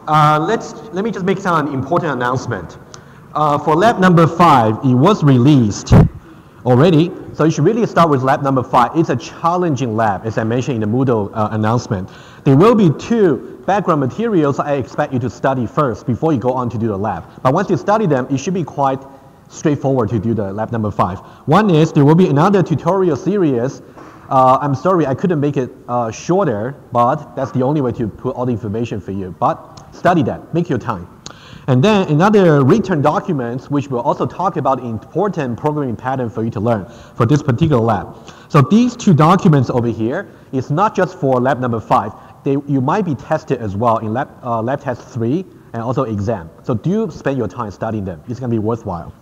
Let me just make some important announcement. For lab number 5, it was released already, so you should really start with lab number 5. It's a challenging lab, as I mentioned in the Moodle announcement. There will be 2 background materials I expect you to study first before you go on to do the lab. But once you study them, it should be quite straightforward to do the lab number 5. One is there will be another tutorial series. I'm sorry I couldn't make it shorter, but that's the only way to put all the information for you. But study that, make your time. And then another written documents, which will also talk about important programming pattern for you to learn for this particular lab. So these 2 documents over here is not just for lab number 5. You might be tested as well in lab test 3 and also exam. So do spend your time studying them. It's going to be worthwhile.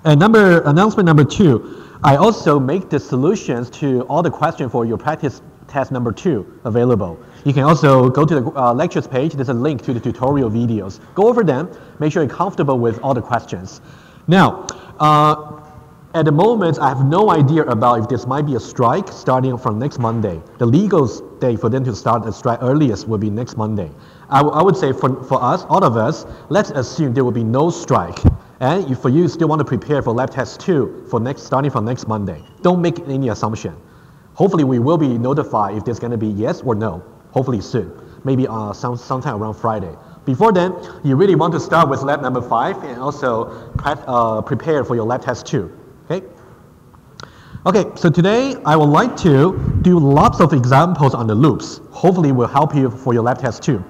And announcement number 2, I also make the solutions to all the questions for your practice test number 2 available. You can also go to the lectures page. There's a link to the tutorial videos. Go over them. Make sure you're comfortable with all the questions. Now, at the moment, I have no idea about if this might be a strike starting from next Monday. The legal day for them to start a strike earliest will be next Monday. I would say for us, all of us, let's assume there will be no strike. And if for you still want to prepare for lab test 2 starting from next Monday, don't make any assumption. Hopefully we will be notified if there's going to be yes or no, hopefully soon, maybe sometime around Friday. Before then, you really want to start with lab number 5 and also prepare for your lab test 2, okay? Okay, so today I would like to do lots of examples on the loops. Hopefully will help you for your lab test 2.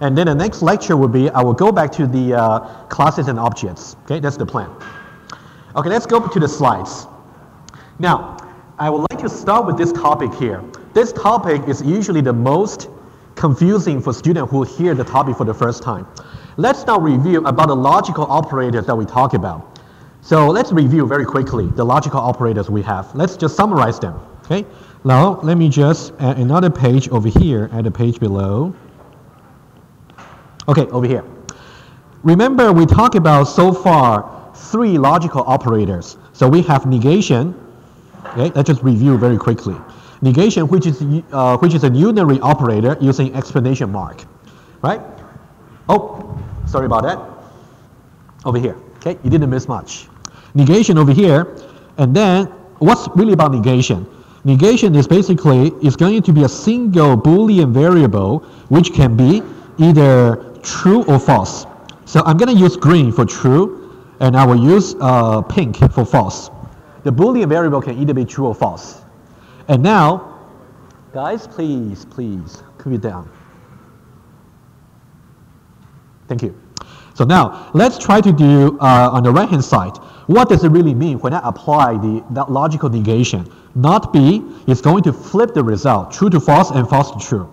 And then the next lecture will be, I will go back to the classes and objects. Okay, that's the plan. Okay, let's go to the slides. Now, I would like to start with this topic here. This topic is usually the most confusing for students who hear the topic for the first time. Let's now review about the logical operators that we talk about. So let's review very quickly the logical operators we have. Let's just summarize them. Okay, now let me just add another page over here, add a page below. Okay, over here. Remember, we talked about so far 3 logical operators. So we have negation. Okay, let's just review very quickly. Negation, which is a unary operator using exclamation mark, right? Oh, sorry about that. Over here. Okay, you didn't miss much. Negation over here, and then what's really about negation? Negation is basically going to be a single Boolean variable which can be either true or false. So I'm going to use green for true, and I will use pink for false. The Boolean variable can either be true or false. And now, guys, please, keep it down. Thank you. So now, let's try to do on the right-hand side. What does it really mean when I apply that logical negation? Not B is going to flip the result, true to false and false to true.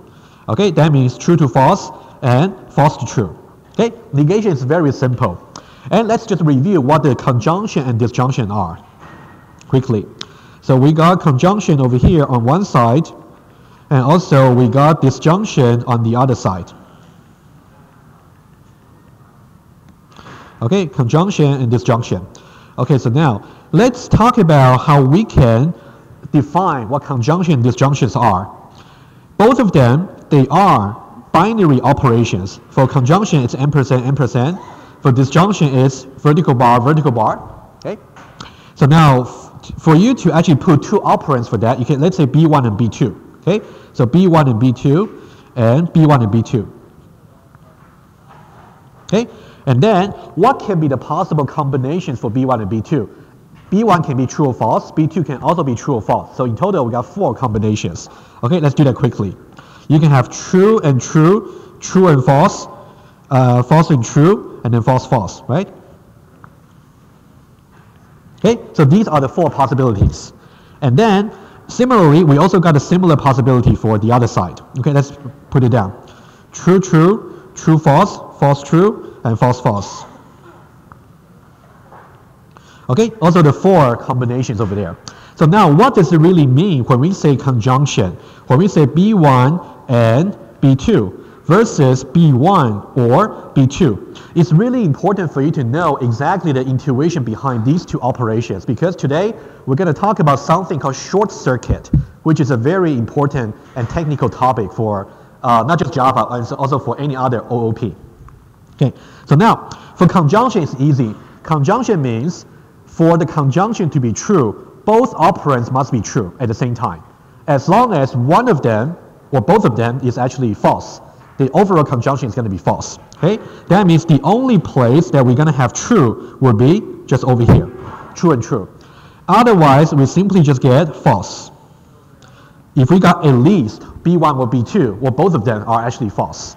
Okay, that means true to false and false to true. Okay, negation is very simple. And let's just review what the conjunction and disjunction are quickly. So we got conjunction over here on one side, and also we got disjunction on the other side. Okay, conjunction and disjunction. Okay, so now let's talk about how we can define what conjunction and disjunctions are. Both of them, they are binary operations. For conjunction, it's ampersand, ampersand. For disjunction, it's vertical bar, vertical bar. Okay. So now, for you to actually put 2 operands for that, you can, let's say B1 and B2. Okay. So B1 and B2 and B1 and B2. Okay. And then, what can be the possible combinations for B1 and B2? B1 can be true or false. B2 can also be true or false. So in total, we got 4 combinations. Okay. Let's do that quickly. You can have true and true, true and false, false and true, and then false, false, right? Okay, so these are the 4 possibilities. And then, similarly, we also got a similar possibility for the other side. Okay, let's put it down. True, true, true, false, false, true, and false, false. Okay, also the 4 combinations over there. So now, what does it really mean when we say conjunction? When we say B1 and B2 versus B1 or B2. It's really important for you to know exactly the intuition behind these 2 operations, because today we're going to talk about something called short circuit, which is a very important and technical topic for not just Java, but also for any other OOP. Okay, so now for conjunction, it's easy. Conjunction means for the conjunction to be true, both operands must be true at the same time. As long as one of them or both of them is actually false, the overall conjunction is going to be false. Okay, that means the only place that we're going to have true will be just over here, true and true. Otherwise, we simply just get false. If we got at least B1 or B2, or both of them are actually false.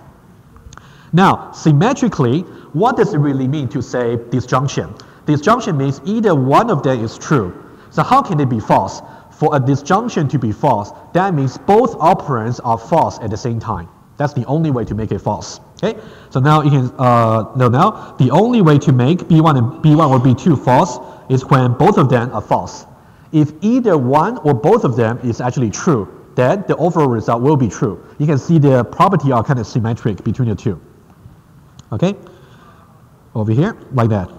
Now, symmetrically, what does it really mean to say disjunction? Disjunction means either one of them is true. So how can it be false? For a disjunction to be false, that means both operands are false at the same time. That's the only way to make it false. Okay? So now you can now the only way to make B1 or B2 false is when both of them are false. If either one or both of them is actually true, then the overall result will be true. You can see the property are kind of symmetric between the two. Okay? Over here, like that.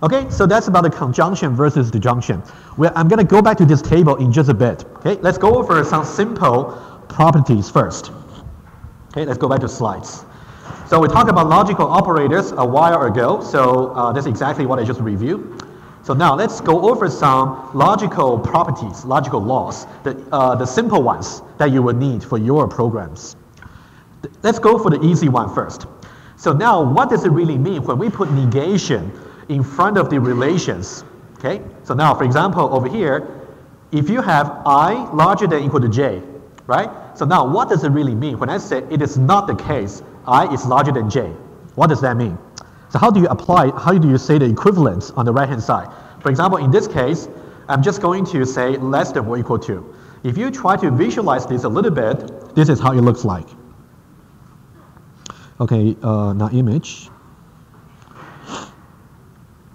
Okay, so that's about the conjunction versus disjunction. Well, I'm going to go back to this table in just a bit. Okay, let's go over some simple properties first. Okay, let's go back to slides. So we talked about logical operators a while ago, so that's exactly what I just reviewed. So now let's go over some logical properties, logical laws, the simple ones that you would need for your programs. Let's go for the easy one first. So now what does it really mean when we put negation in front of the relations? Okay, so now for example over here, if you have I larger than or equal to j, right? So now what does it really mean when I say it is not the case I is larger than j? What does that mean? So how do you apply, how do you say the equivalence on the right hand side? For example, in this case, I'm just going to say less than or equal to. If you try to visualize this a little bit, this is how it looks like. Okay, now image.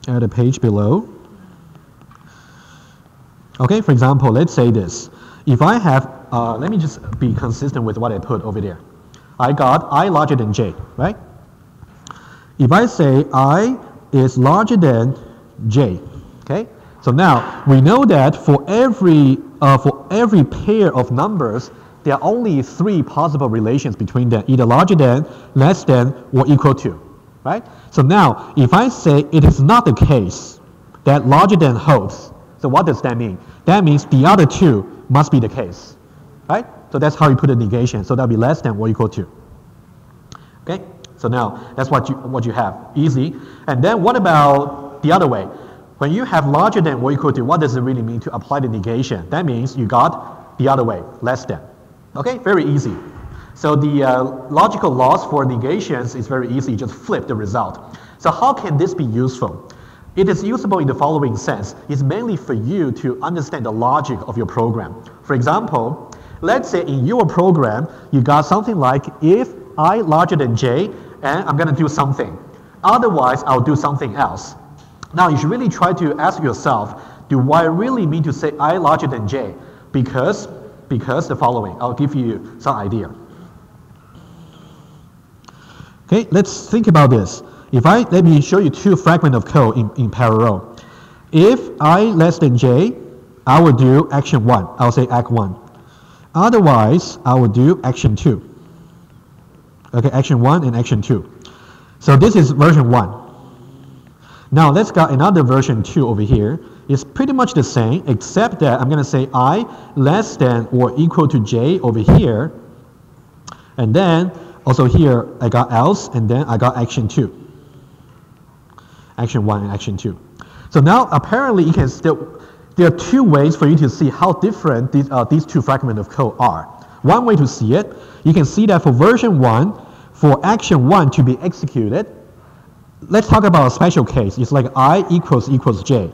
Add a page below. Okay, for example, let's say this. If I have, let me just be consistent with what I put over there. I got I larger than j, right? If I say I is larger than j, okay? So now we know that for every pair of numbers, there are only 3 possible relations between them, either larger than, less than, or equal to, right? So now if I say it is not the case that larger than holds, so what does that mean? That means the other 2 must be the case, right? So that's how you put a negation. So that'll be less than or equal to. Okay? So now that's what you have. Easy. And then what about the other way? When you have larger than or equal to, what does it really mean to apply the negation? That means you got the other way, less than. Okay? Very easy. So the logical laws for negations is very easy. Just flip the result. So how can this be useful? It is usable in the following sense. It's mainly for you to understand the logic of your program. For example, let's say in your program, you got something like if I larger than j, and I'm going to do something. Otherwise, I'll do something else. Now, you should really try to ask yourself, do I really mean to say I larger than j? Because the following. I'll give you some idea. Okay, let's think about this. Let me show you 2 fragments of code in parallel. If I less than j, I will do action 1. I'll say act 1. Otherwise, I will do action 2. Okay, action 1 and action 2. So this is version 1. Now let's got another version 2 over here. It's pretty much the same, except that I'm going to say I less than or equal to j over here. And then also here, I got else, and then I got action 2. Action 1 and action 2. So now apparently you can still, there are 2 ways for you to see how different these 2 fragments of code are. One way to see it, you can see that for version 1, for action 1 to be executed, let's talk about a special case. It's like I equals j.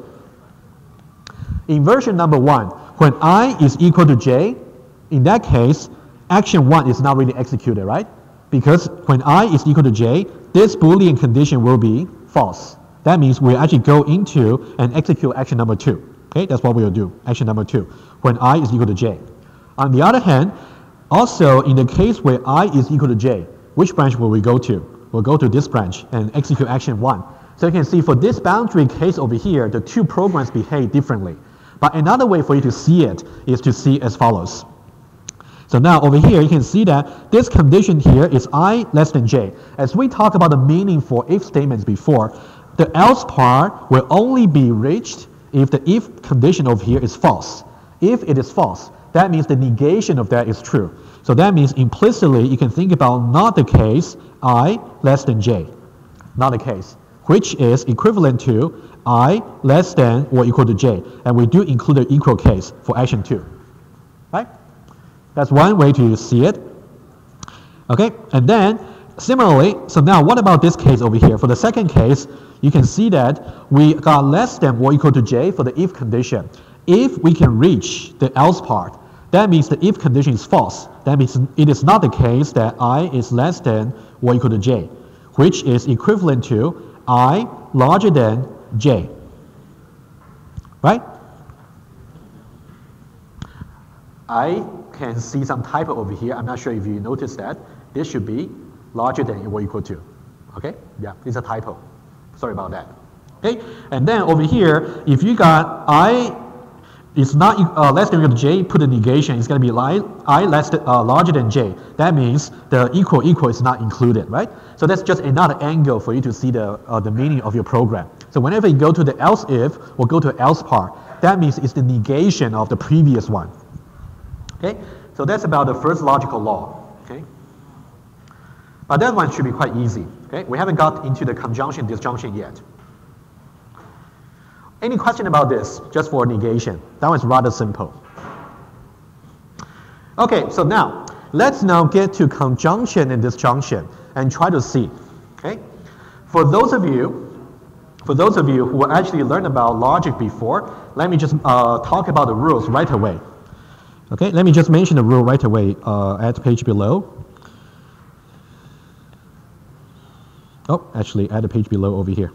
In version number 1, when I is equal to j, in that case, action 1 is not really executed, right? Because when I is equal to j, this Boolean condition will be false. That means we actually go into and execute action number 2. Okay, that's what we will do, action number 2, when I is equal to j. On the other hand, also in the case where I is equal to j, which branch will we go to? We'll go to this branch and execute action 1. So you can see for this boundary case over here, the 2 programs behave differently. But another way for you to see it is to see as follows. So now over here, you can see that this condition here is I less than j. As we talked about the meaning for if statements before, the else part will only be reached if the if condition over here is false. If it is false, that means the negation of that is true. So that means implicitly you can think about not the case I less than j. Not the case, which is equivalent to I less than or equal to j. And we do include the equal case for action 2. Right? That's one way to see it. Okay, and then similarly, so now what about this case over here? For the second case, you can see that we got less than or equal to j for the if condition. If we can reach the else part, that means the if condition is false. That means it is not the case that I is less than or equal to j, which is equivalent to I larger than j. Right? I can see some typo over here. I'm not sure if you noticed that. This should be larger than or equal to. Okay? Yeah, it's a typo. Sorry about that. Okay? And then over here, if you got I is not less than or equal to j, put a negation, it's going to be I less than, larger than j. That means the equal is not included, right? So that's just another angle for you to see the meaning of your program. So whenever you go to the else if or go to else part, that means it's the negation of the previous one. Okay, so that's about the first logical law. Okay, but that one should be quite easy. Okay, we haven't got into the conjunction disjunction yet. Any question about this? Just for negation, that one's rather simple. Okay, so now let's now get to conjunction and disjunction and try to see. Okay, for those of you who actually learned about logic before, let me just talk about the rules right away. Okay, let me just mention the rule right away at the page below. Oh, actually, at the page below over here.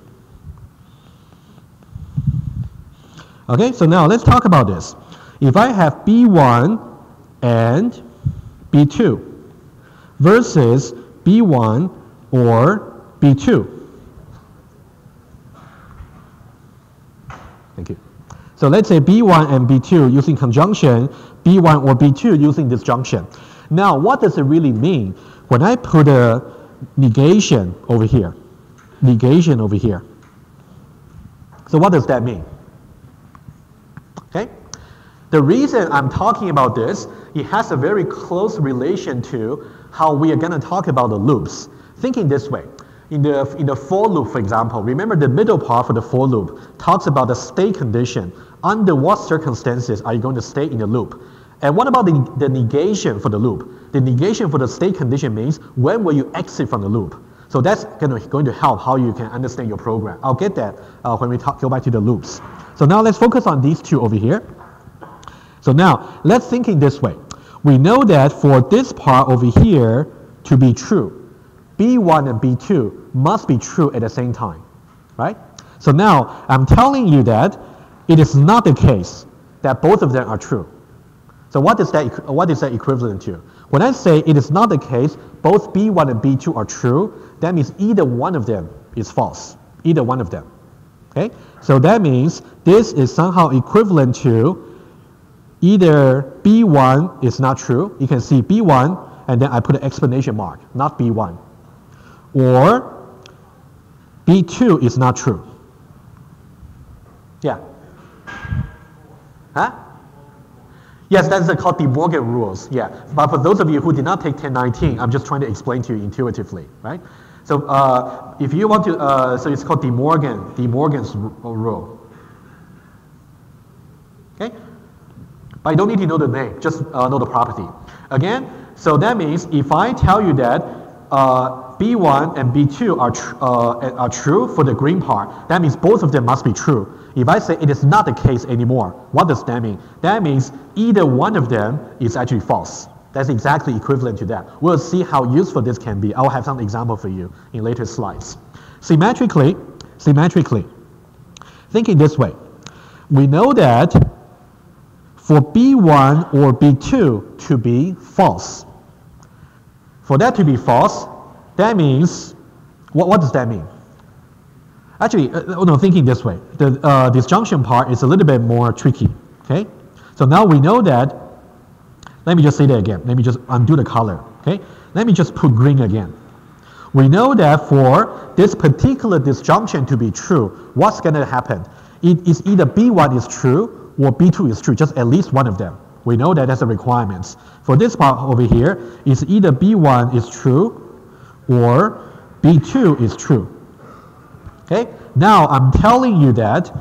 Okay, so now let's talk about this. If I have B1 and B2 versus B1 or B2. Thank you. So let's say B1 and B2 using conjunction, B1 or B2 using disjunction. Now, what does it really mean when I put a negation over here? Negation over here. So what does that mean? Okay? The reason I'm talking about this, it has a very close relation to how we are going to talk about the loops. Thinking this way. In the for loop, for example, remember the middle part for the for loop talks about the state condition. Under what circumstances are you going to stay in the loop? And what about the negation for the loop? The negation for the state condition means when will you exit from the loop? So that's going to help how you can understand your program. I'll get that when we go back to the loops. So now let's focus on these two over here. So now let's think in this way. We know that for this part over here to be true, B1 and B2 must be true at the same time, right? So now I'm telling you that it is not the case that both of them are true. So what is that equivalent to? When I say it is not the case, both B1 and B2 are true, that means either one of them is false. Either one of them. Okay? So that means this is somehow equivalent to either B1 is not true. You can see B1 and then I put an exclamation mark, not B1. Or B2 is not true. Yeah. Huh? Yes, that's called De Morgan rules. Yeah, but for those of you who did not take 1019, I'm just trying to explain to you intuitively, right? So if you want to, so it's called De Morgan's rule. Okay? But you don't need to know the name, just know the property. Again, so that means if I tell you that B1 and B2 are true for the green part, that means both of them must be true. If I say it is not the case anymore, what does that mean? That means either one of them is actually false. That's exactly equivalent to that. We'll see how useful this can be. I'll have some example for you in later slides. Symmetrically, thinking this way, we know that for B1 or B2 to be false, for that to be false, that means, what does that mean? Actually, no, thinking this way, the disjunction part is a little bit more tricky, okay? So now we know that Let me just say that again. Let me just undo the color, okay? Let me just put green again. We know that for this particular disjunction to be true, what's going to happen? It is either B1 is true or B2 is true, just at least one of them. We know that as a requirement. For this part over here, it's either B1 is true or B2 is true. Okay? Now, I'm telling you that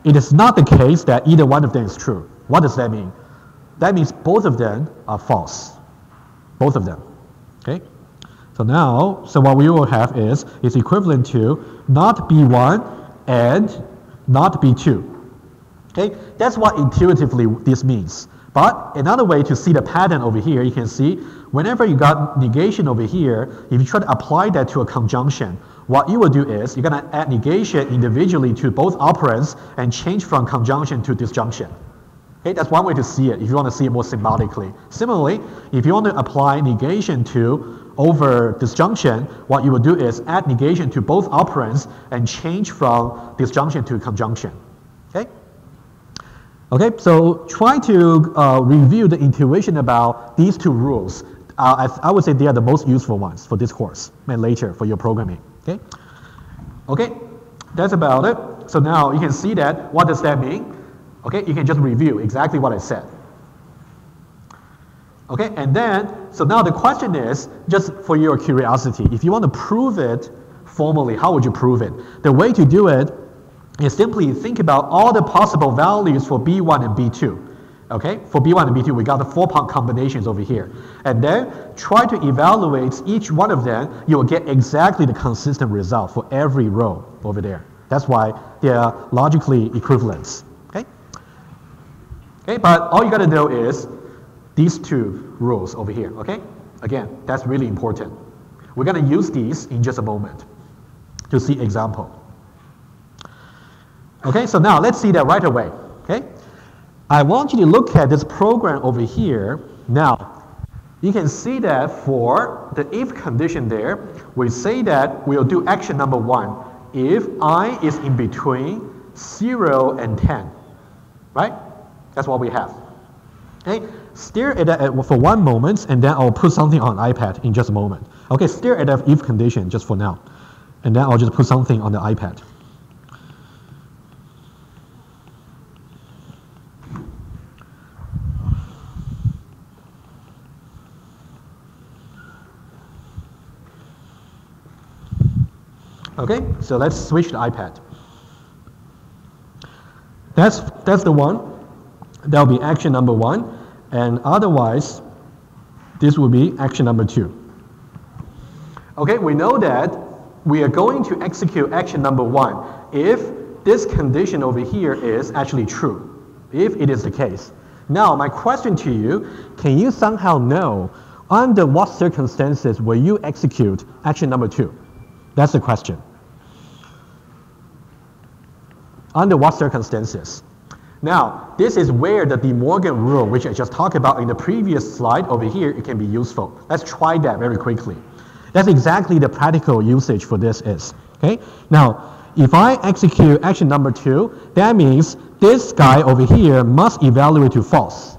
it is not the case that either one of them is true. What does that mean? That means both of them are false. Both of them. Okay? So now, so what we will have is equivalent to not B1 and not B2. Okay? That's what intuitively this means. But another way to see the pattern over here, you can see whenever you got negation over here, if you try to apply that to a conjunction, what you will do is you're going to add negation individually to both operands and change from conjunction to disjunction. Okay, that's one way to see it if you want to see it more symbolically. Similarly, if you want to apply negation to over disjunction, what you will do is add negation to both operands and change from disjunction to conjunction. Okay? Okay, so try to review the intuition about these two rules. I would say they are the most useful ones for this course and later for your programming. Okay? Okay, that's about it. So now you can see that, what does that mean? Okay, you can just review exactly what I said. Okay, and then, so now the question is, just for your curiosity, if you want to prove it formally, how would you prove it? The way to do it is simply think about all the possible values for B1 and B2. Okay, for B1 and B2, we got the 4-part combinations over here. And then try to evaluate each one of them, you will get exactly the consistent result for every row over there. That's why they are logically equivalent. Okay? Okay, but all you got to know is these two rules over here, okay? Again, that's really important. We're going to use these in just a moment to see example. Okay, so now let's see that right away, okay? I want you to look at this program over here. Now, you can see that for the if condition there, we say that we'll do action number 1 if I is in between 0 and 10, right? That's what we have. Okay, stare at that for one moment, and then I'll put something on iPad in just a moment. Okay, stare at that if condition just for now, and then I'll just put something on the iPad. Okay, so let's switch to iPad. That's the one. That'll be action number 1, and otherwise, this will be action number 2. Okay, we know that we are going to execute action number 1 if this condition over here is actually true, if it is the case. Now, my question to you, can you somehow know under what circumstances will you execute action number 2? That's the question. Under what circumstances? Now, this is where the De Morgan rule, which I just talked about in the previous slide over here, it can be useful. Let's try that very quickly. That's exactly the practical usage for this is. Okay? Now, if I execute action number 2, that means this guy over here must evaluate to false.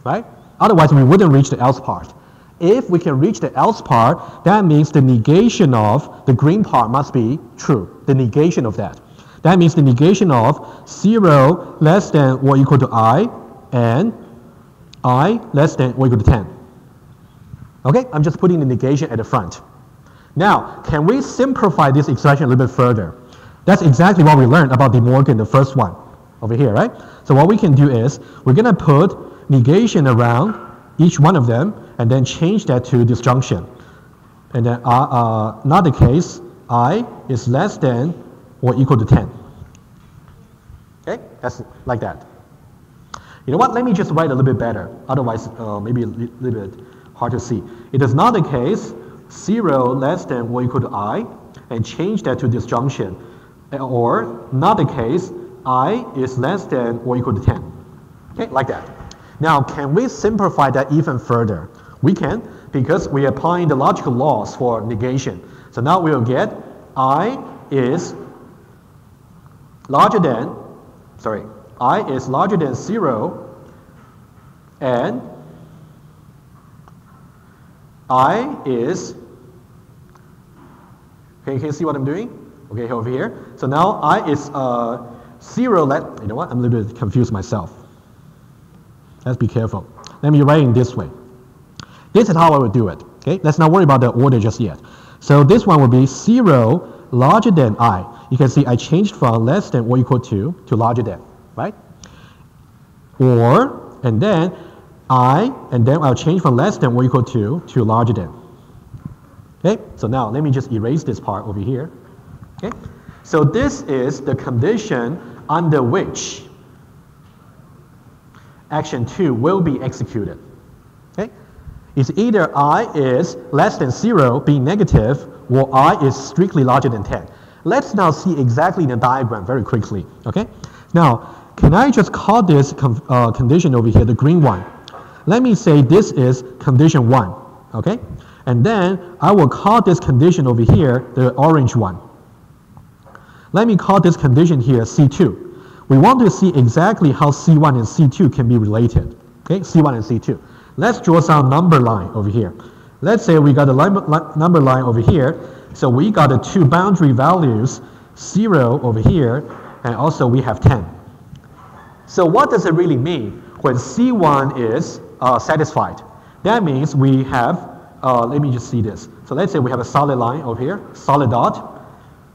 Right? Otherwise, we wouldn't reach the else part. If we can reach the else part, that means the negation of the green part must be true. The negation of that. That means the negation of 0 less than or equal to I and I less than or equal to 10. Okay, I'm just putting the negation at the front. Now, can we simplify this expression a little bit further? That's exactly what we learned about De Morgan, the first one over here, right? So what we can do is we're going to put negation around each one of them and then change that to disjunction. And then not the case, I is less than or equal to 10. Okay, that's like that. You know what, let me just write a little bit better. Otherwise, maybe a little bit hard to see. It is not the case, 0 less than or equal to I, and change that to disjunction. Or not the case, I is less than or equal to 10. Okay, like that. Now, can we simplify that even further? We can, because we are applying the logical laws for negation. So now we'll get I is larger than, I is larger than 0 and I is, okay, can you see what I'm doing? Okay, over here. So now I is 0, you know what, I'm a little bit confused myself. Let's be careful. Let me write it this way. This is how I would do it. Okay, let's not worry about the order just yet. So this one will be 0 larger than I. You can see I changed from less than or equal to larger than, right? Or, and then I'll change from less than or equal to larger than. Okay, so now let me just erase this part over here. Okay, so this is the condition under which action 2 will be executed. Okay, it's either I is less than 0 being negative, or I is strictly larger than 10. Let's now see exactly the diagram very quickly. Okay, now can I just call this condition over here the green one? Let me say this is condition 1. Okay, and then I will call this condition over here the orange one. Let me call this condition here C2. We want to see exactly how C1 and C2 can be related. Okay, C1 and C2. Let's draw some number line over here. Let's say we got a number line over here. So we got the two boundary values, 0 over here, and also we have 10. So what does it really mean when C1 is satisfied? That means we have, let me just see this. So let's say we have a solid line over here, solid dot,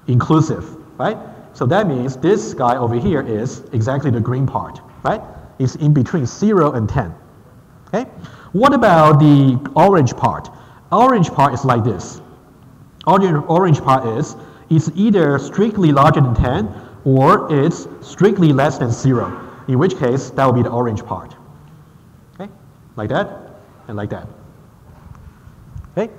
inclusive, right? So that means this guy over here is exactly the green part, right? It's in between 0 and 10. Okay? What about the orange part? Orange part is like this. Orange part is, it's either strictly larger than 10 or it's strictly less than 0. In which case, that will be the orange part. Okay? Like that and like that. Okay?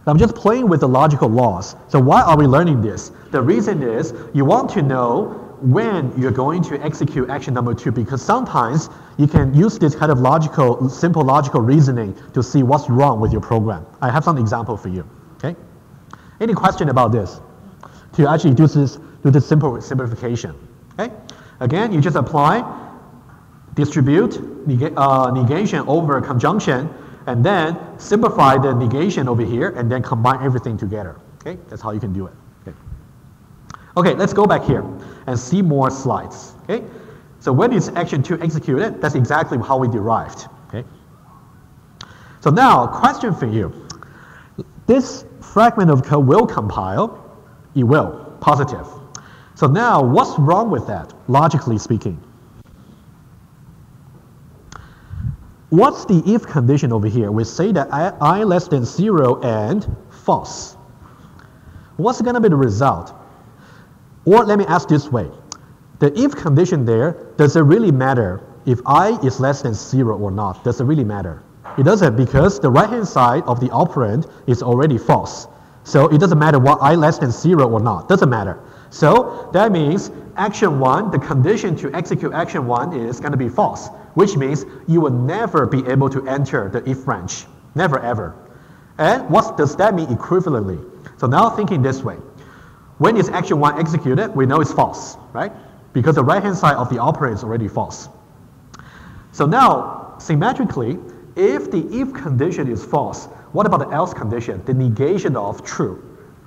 I'm just playing with the logical laws. So why are we learning this? The reason is you want to know when you're going to execute action number 2, because sometimes you can use this kind of logical, simple logical reasoning to see what's wrong with your program. I have some example for you. Okay? Any question about this? To actually do this simple simplification. Okay? Again, you just apply, distribute, negation over conjunction, and then simplify the negation over here, and then combine everything together. Okay? That's how you can do it. Okay, okay, let's go back here and see more slides. Okay? So when is action 2 executed? That's exactly how we derived. Okay? So now, question for you. This fragment of code will compile. It will, positive. So now, what's wrong with that, logically speaking? What's the if condition over here? We say that I less than 0 and false. What's going to be the result? Or let me ask this way. The if condition there, does it really matter if I is less than 0 or not? Does it really matter? It doesn't, because the right-hand side of the operand is already false. So it doesn't matter what I less than 0 or not. Doesn't matter. So that means action 1, the condition to execute action 1 is going to be false, which means you will never be able to enter the if branch. Never ever. And what does that mean equivalently? So now thinking this way. When is action 1 executed? We know it's false, right? Because the right-hand side of the operand is already false. So now, symmetrically, if the if condition is false, what about the else condition? The negation of true.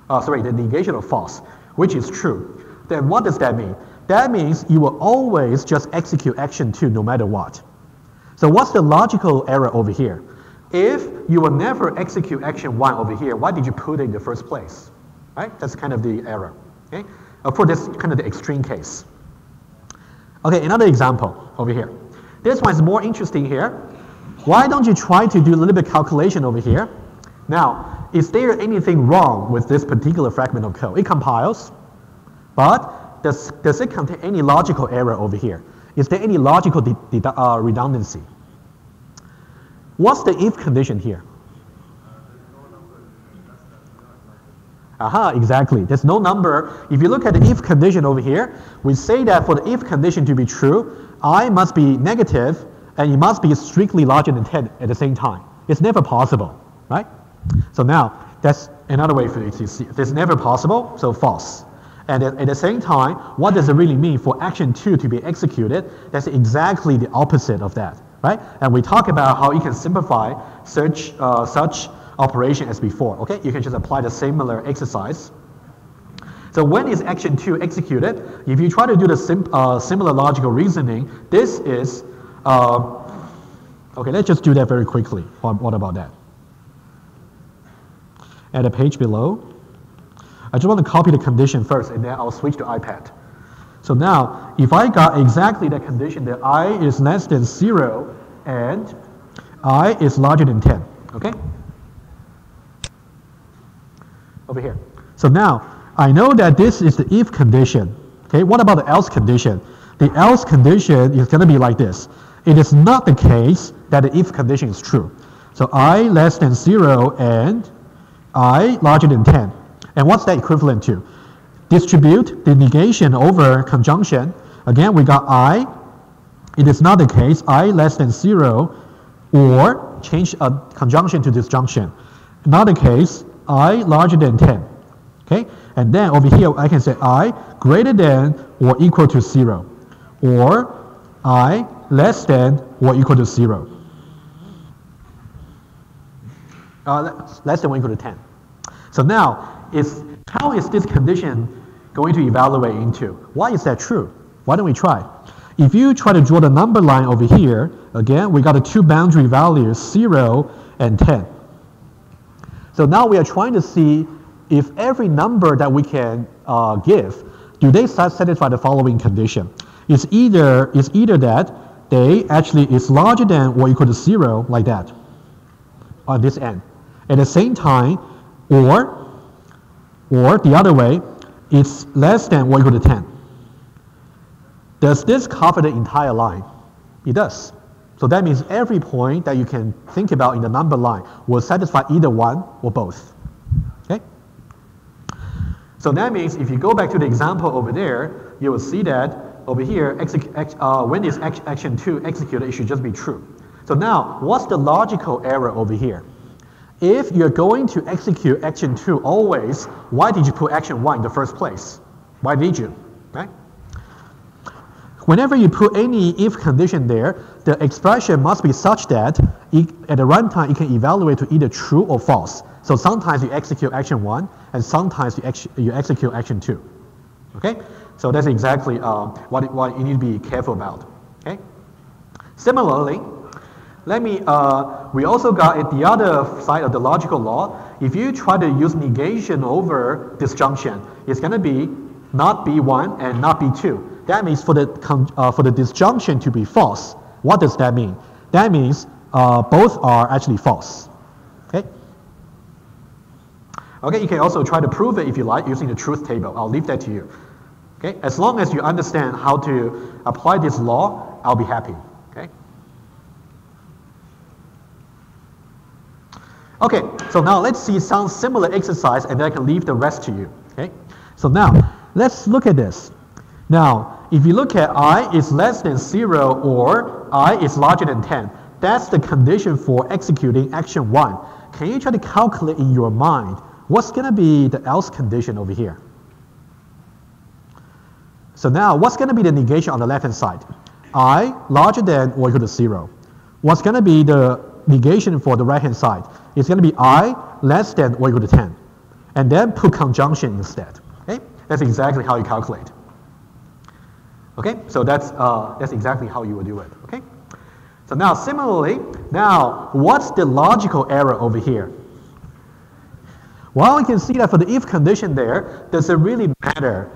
The negation of false, which is true. Then what does that mean? That means you will always just execute action 2 no matter what. So what's the logical error over here? If you will never execute action 1 over here, why did you put it in the first place? Right? That's kind of the error. Okay? Of course, that's kind of the extreme case. Okay, another example over here. This one is more interesting here. Why don't you try to do a little bit calculation over here? Now, is there anything wrong with this particular fragment of code? It compiles, but does it contain any logical error over here? Is there any logical redundancy? What's the if condition here? Aha, exactly. There's no number. If you look at the if condition over here, we say that for the if condition to be true, I must be negative, and it must be strictly larger than 10 at the same time. It's never possible, right? So now, that's another way for you to see. It's never possible, so false. And at the same time, what does it really mean for action 2 to be executed? That's exactly the opposite of that, right? And we talk about how you can simplify such operation as before, okay? You can just apply the similar exercise. So when is action 2 executed? If you try to do the similar logical reasoning, this is, okay, let's just do that very quickly. What about that? At the page below, I just want to copy the condition first, and then I'll switch to iPad. So now, if I got exactly the condition that I is less than 0 and I is larger than 10, okay? Over here. So now, I know that this is the if condition, okay? What about the else condition? The else condition is going to be like this. It is not the case that the if condition is true. So I less than 0 and I larger than 10. And what's that equivalent to? Distribute the negation over conjunction. Again, we got I. It is not the case. I less than 0 or change a conjunction to disjunction. Not the case. I larger than 10. Okay? And then over here, I can say I greater than or equal to 0. Or I less than or equal to 0. Less than or equal to 10. So now, how is this condition going to evaluate into? Why is that true? Why don't we try? If you try to draw the number line over here, again, we got the two boundary values, 0 and 10. So now we are trying to see if every number that we can give, do they satisfy the following condition? It's either that they actually is larger than or equal to 0, like that, on this end. At the same time, or the other way, it's less than or equal to 10. Does this cover the entire line? It does. So that means every point that you can think about in the number line will satisfy either one or both. Okay? So that means if you go back to the example over there, you will see that over here, when is action 2 executed, it should just be true. So now, what's the logical error over here? If you're going to execute action 2 always, why did you put action 1 in the first place? Why did you? Right? Whenever you put any if condition there, the expression must be such that at the runtime it can evaluate to either true or false. So sometimes you execute action 1, and sometimes you execute action 2. Okay? So that's exactly what you need to be careful about. Okay? Similarly, we also got at the other side of the logical law, if you try to use negation over disjunction, it's going to be not B1 and not B2. That means for the disjunction to be false, what does that mean? That means both are actually false. Okay? Okay, you can also try to prove it if you like using the truth table. I'll leave that to you. Okay? As long as you understand how to apply this law, I'll be happy. Okay? Okay, so now let's see some similar exercise and then I can leave the rest to you. Okay? So now, let's look at this. Now, if you look at I is less than 0 or I is larger than 10, that's the condition for executing action 1. Can you try to calculate in your mind what's going to be the else condition over here? So now, what's going to be the negation on the left-hand side? I larger than or equal to 0. What's going to be the negation for the right-hand side? It's going to be I less than or equal to 10. And then put conjunction instead. Okay? That's exactly how you calculate. Okay? So that's exactly how you will do it. Okay? So now similarly, now what's the logical error over here? Well, you can see that for the if condition there, does it really matter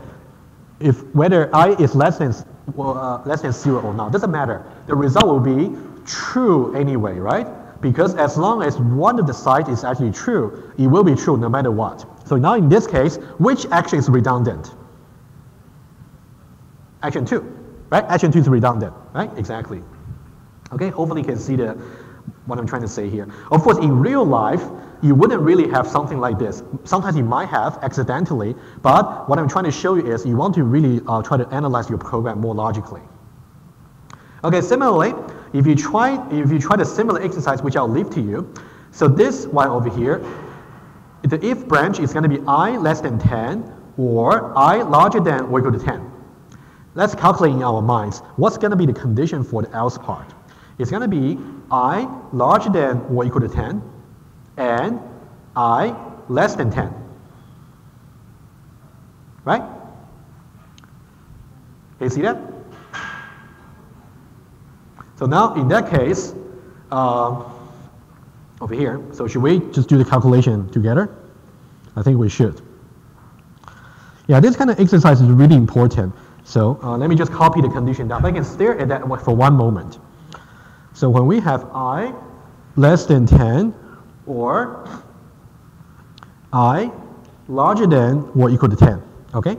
if whether I is less than 0 or not? Doesn't matter. The result will be true anyway, right? Because as long as one of the sides is actually true, it will be true no matter what. So now in this case, which action is redundant? Action 2, right? Action 2 is redundant, right? Exactly. Okay, hopefully you can see what I'm trying to say here. Of course, in real life, you wouldn't really have something like this. Sometimes you might have accidentally, but what I'm trying to show you is you want to really try to analyze your program more logically. Okay, similarly, if you try the similar exercise, which I'll leave to you, so this one over here, the if branch is going to be I less than 10 or I larger than or equal to 10. Let's calculate in our minds what's going to be the condition for the else part. It's going to be I larger than or equal to 10 and I less than 10. Right? Can you see that? So now in that case, over here, so should we just do the calculation together? I think we should. Yeah, this kind of exercise is really important. So let me just copy the condition down. But I can stare at that for one moment. So when we have I less than 10 or I larger than or equal to 10, okay?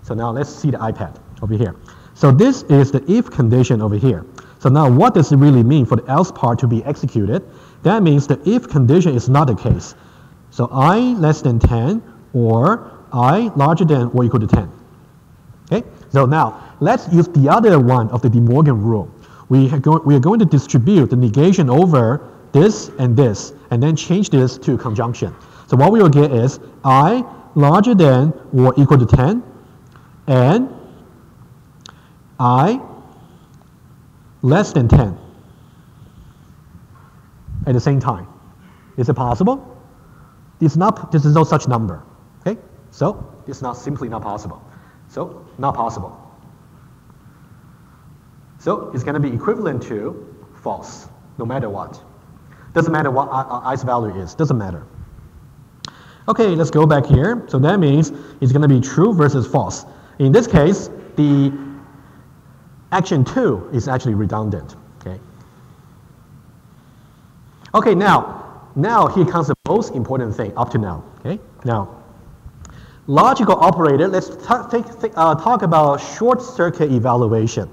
So now let's see the iPad over here. So this is the if condition over here. So now what does it really mean for the else part to be executed? That means the if condition is not the case. So I less than 10 or I larger than or equal to 10. Okay, so now let's use the other one of the De Morgan rule. We are going to distribute the negation over this, and then change this to conjunction. So what we will get is I larger than or equal to 10 and I less than 10 at the same time. Is it possible? This is no such number. Okay, so it's not simply not possible. So not possible. So it's going to be equivalent to false, no matter what. Doesn't matter what i's value is. Doesn't matter. Okay, let's go back here. So that means it's going to be true versus false. In this case, the action 2 is actually redundant. Okay. Okay, now here comes the most important thing up to now. Okay, now logical operator. Let's talk about short circuit evaluation.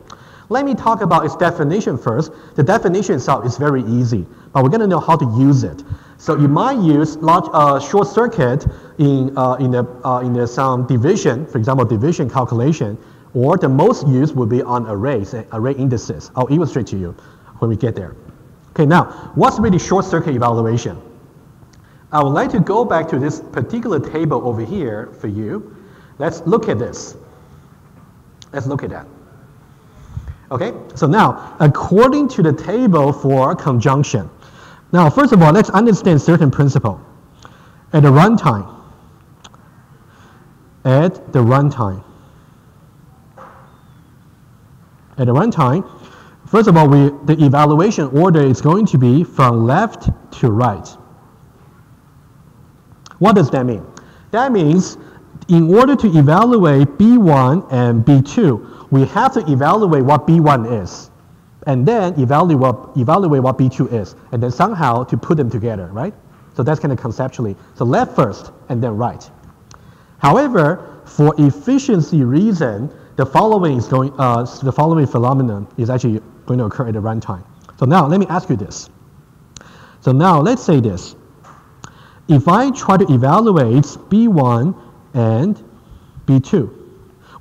Let me talk about its definition first. The definition itself is very easy, but we're going to know how to use it. So you might use short circuit in some division, for example, division calculation, or the most used would be on arrays, array indices. I'll illustrate to you when we get there. Okay, now what's really short circuit evaluation? I would like to go back to this particular table over here for you. Let's look at this. Let's look at that. Okay, so now, according to the table for conjunction, now first of all, let's understand certain principle. At the runtime, first of all, the evaluation order is going to be from left to right. What does that mean? That means in order to evaluate B1 and B2, we have to evaluate what B1 is, and then evaluate what B2 is, and then somehow to put them together, right? So that's kind of conceptually. So left first, and then right. However, for efficiency reason, the following phenomenon is actually going to occur at the runtime. So now let me ask you this. So now let's say this. If I try to evaluate B1 and B2,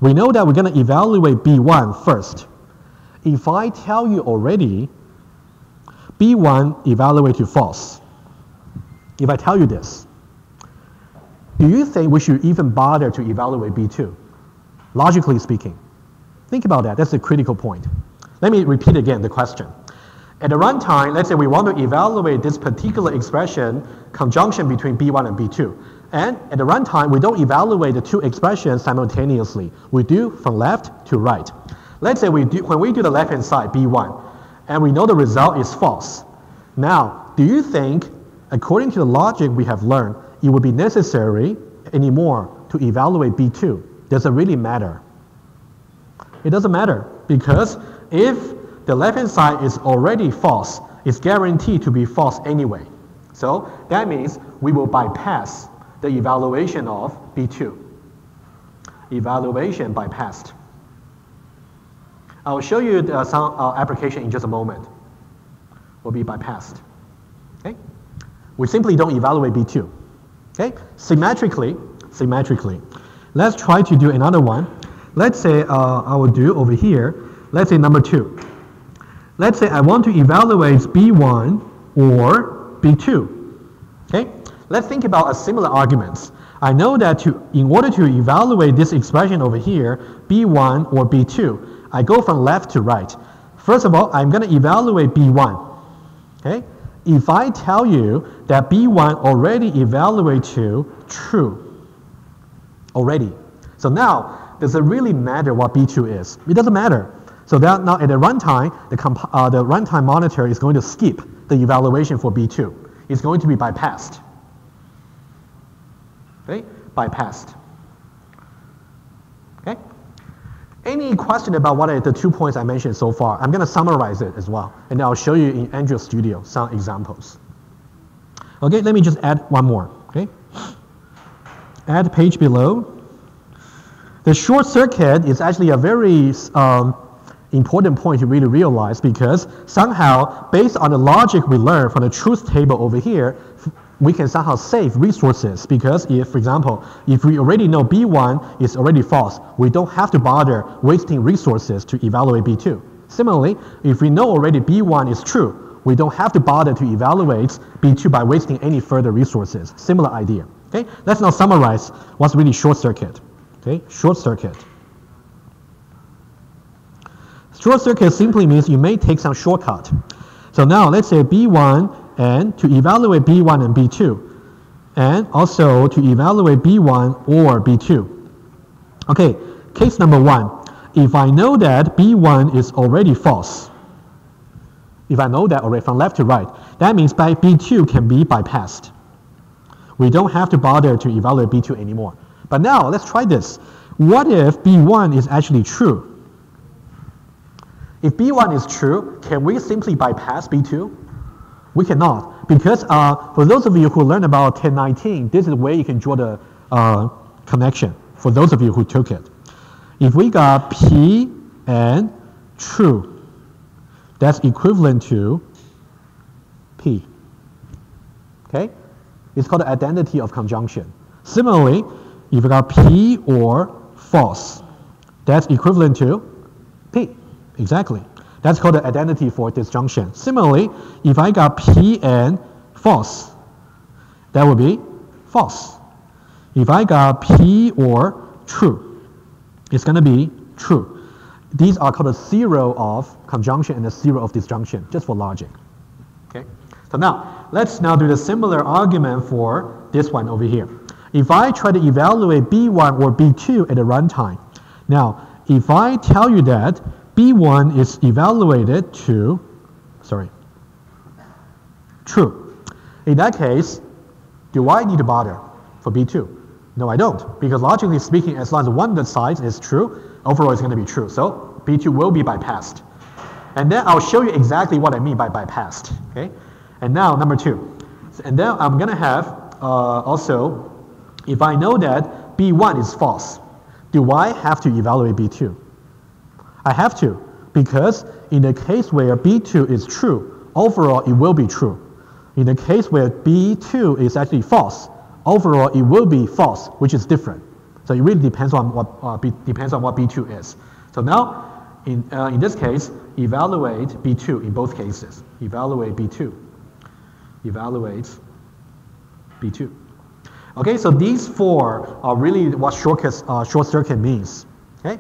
we know that we're going to evaluate B1 first. If I tell you already, B1 evaluate to false. If I tell you this, do you think we should even bother to evaluate B2? Logically speaking. Think about that. That's a critical point. Let me repeat again the question. At the runtime, let's say we want to evaluate this particular expression, conjunction between B1 and B2. And at the runtime, we don't evaluate the two expressions simultaneously. We do from left to right. Let's say when we do the left-hand side, B1, and we know the result is false. Now, do you think, according to the logic we have learned, it would be necessary anymore to evaluate B2? Does it really matter? It doesn't matter, because if the left-hand side is already false, it's guaranteed to be false anyway. So that means we will bypass the evaluation of B2. Evaluation bypassed. I will show you some application in just a moment. Will be bypassed. Okay? We simply don't evaluate B2. Okay? Symmetrically, let's try to do another one. Let's say I will do over here, let's say number 2. Let's say I want to evaluate B1 or B2. Okay? Let's think about a similar arguments. I know that in order to evaluate this expression over here, B1 or B2, I go from left to right. First of all, I'm going to evaluate B1. Okay? if I tell you that B1 already evaluate to true, already. So now, does it really matter what B2 is? It doesn't matter. So that now at the runtime, the runtime monitor is going to skip the evaluation for B2. It's going to be bypassed. Okay, bypassed. Okay. Any question about what are the 2 points I mentioned so far? I'm going to summarize it as well, and I'll show you in Android Studio some examples. Okay, let me just add one more. Okay, add page below. The short circuit is actually a very important point to really realize, because somehow, based on the logic we learned from the truth table over here, we can somehow save resources, because if, for example, if we already know B1 is already false, we don't have to bother wasting resources to evaluate B2. Similarly, if we know already B1 is true, we don't have to bother to evaluate B2 by wasting any further resources. Similar idea. Okay, let's now summarize what's really short circuit. Okay, short circuit. Short circuit simply means you may take some shortcut. So now let's say B1, and to evaluate B1 and B2, and also to evaluate B1 or B2. Okay, case number 1. If I know that B1 is already false, if I know that already from left to right, that means B2 can be bypassed. We don't have to bother to evaluate B2 anymore. But now let's try this. What if B1 is actually true? If B1 is true, can we simply bypass B2? We cannot, because for those of you who learned about 1019, this is where you can draw the connection, for those of you who took it. If we got P and true, that's equivalent to P. Okay? It's called the identity of conjunction. Similarly, if we got P or false, that's equivalent to P. Exactly. That's called the identity for disjunction. Similarly, if I got P and false, that would be false. If I got P or true, it's going to be true. These are called the zero of conjunction and the zero of disjunction, just for logic. Okay. So now, let's now do the similar argument for this one over here. If I try to evaluate B1 or B2 at the runtime, now, if I tell you that B1 is evaluated to, true. In that case, do I need to bother for B2? No, I don't, because logically speaking, as long as one of the sides is true, overall it's going to be true. So B2 will be bypassed. And then I'll show you exactly what I mean by bypassed. Okay? And now number 2. And then I'm going to have also, if I know that B1 is false, do I have to evaluate B2? I have to, because in the case where B2 is true, overall it will be true. In the case where B2 is actually false, overall it will be false, which is different. So it really depends on what B2 is. So now, in this case, evaluate B2 in both cases. Evaluate B2. Evaluate B2. Okay, so these 4 are really what short circuit means. Okay,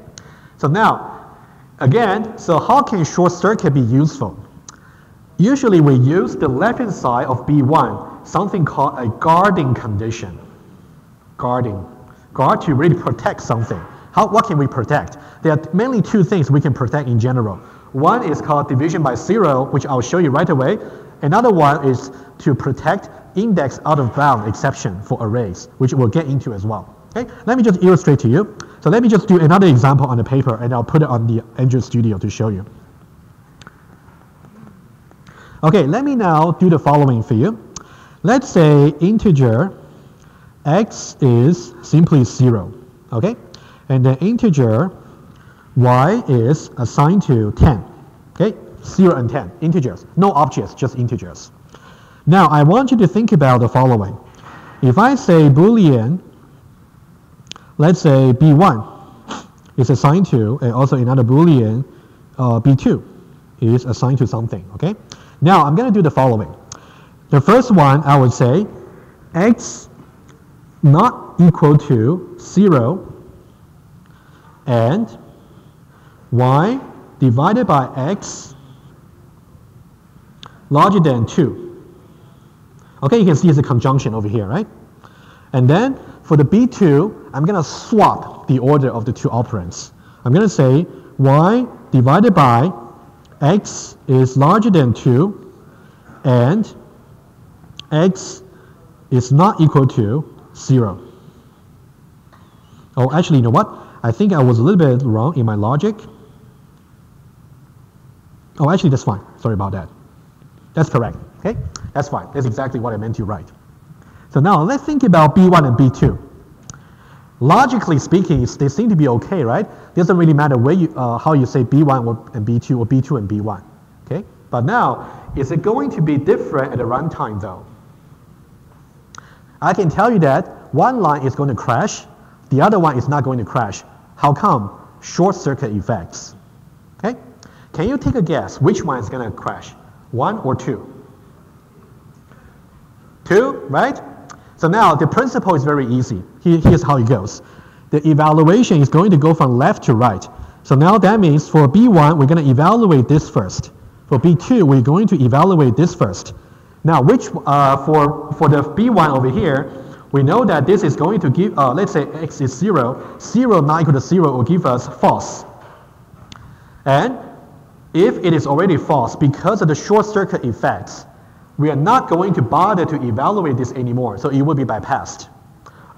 so now, again, so how can short circuit be useful? Usually we use the left-hand side of B1, something called a guarding condition. Guard to really protect something. What can we protect? There are mainly 2 things we can protect in general. One is called division by 0, which I'll show you right away. Another one is to protect index out of bound exception for arrays, which we'll get into as well. Okay, let me just illustrate to you. So let me just do another example on the paper, and I'll put it on the Android Studio to show you. Okay, let me now do the following for you. Let's say integer x is simply 0, okay? And then integer y is assigned to 10, okay? 0 and 10, integers, no objects, just integers. Now, I want you to think about the following. If I say Boolean, let's say B1 is assigned to, and also another Boolean, B2 is assigned to something, okay? Now, I'm going to do the following. The first one, I would say, x not equal to 0 and y divided by x larger than 2. Okay, you can see it's a conjunction over here, right? And then for the B2, I'm going to swap the order of the two operands. I'm going to say y divided by x is larger than 2 and x is not equal to 0. Oh, actually, you know what? I think I was a little bit wrong in my logic. Oh, actually, that's fine. Sorry about that. That's correct. Okay, that's fine. That's exactly what I meant to write. So now let's think about B1 and B2. Logically speaking, they seem to be okay, right? Doesn't really matter where you, how you say B1 and B2 or B2 and B1. Okay, but now is it going to be different at the runtime though? I can tell you that one line is going to crash, the other one is not going to crash. How come? Short circuit effects. Okay, can you take a guess which one is going to crash? 1 or 2? 2, right? So now the principle is very easy. Here's how it goes. The evaluation is going to go from left to right. So now that means for B1, we're going to evaluate this first. For B2, we're going to evaluate this first. Now, which for the B1 over here, we know that this is going to give, let's say x is 0. 0 not equal to 0 will give us false. And if it is already false, because of the short circuit effects, we are not going to bother to evaluate this anymore, so it will be bypassed.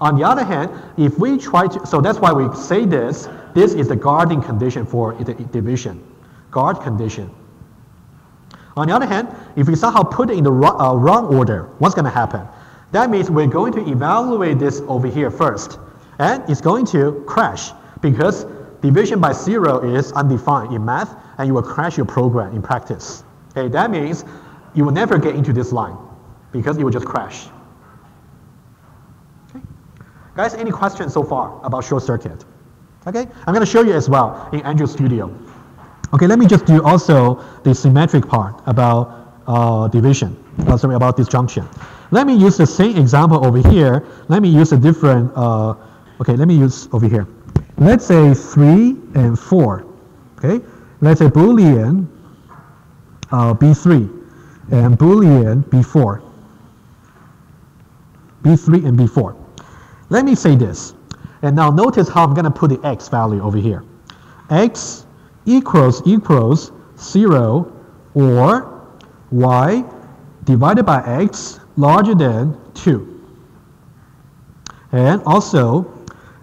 On the other hand, if we try to, so that's why we say this is the guarding condition for the division, guard condition. On the other hand, if we somehow put it in the wrong order, what's going to happen? That means we're going to evaluate this over here first, and it's going to crash because division by 0 is undefined in math, and you will crash your program in practice. Okay, that means you will never get into this line because it will just crash. Okay. Guys, any questions so far about short circuit? Okay, I'm going to show you as well in Android Studio. Okay, let me just do also the symmetric part about division, sorry, about disjunction. Let me use the same example over here. Let me use a different, okay, let me use over here. Let's say 3 and 4, okay? Let's say Boolean B3 and Boolean B4. B3 and B4. Let me say this. And now notice how I'm going to put the x value over here. X equals 0 or y divided by x larger than 2. And also,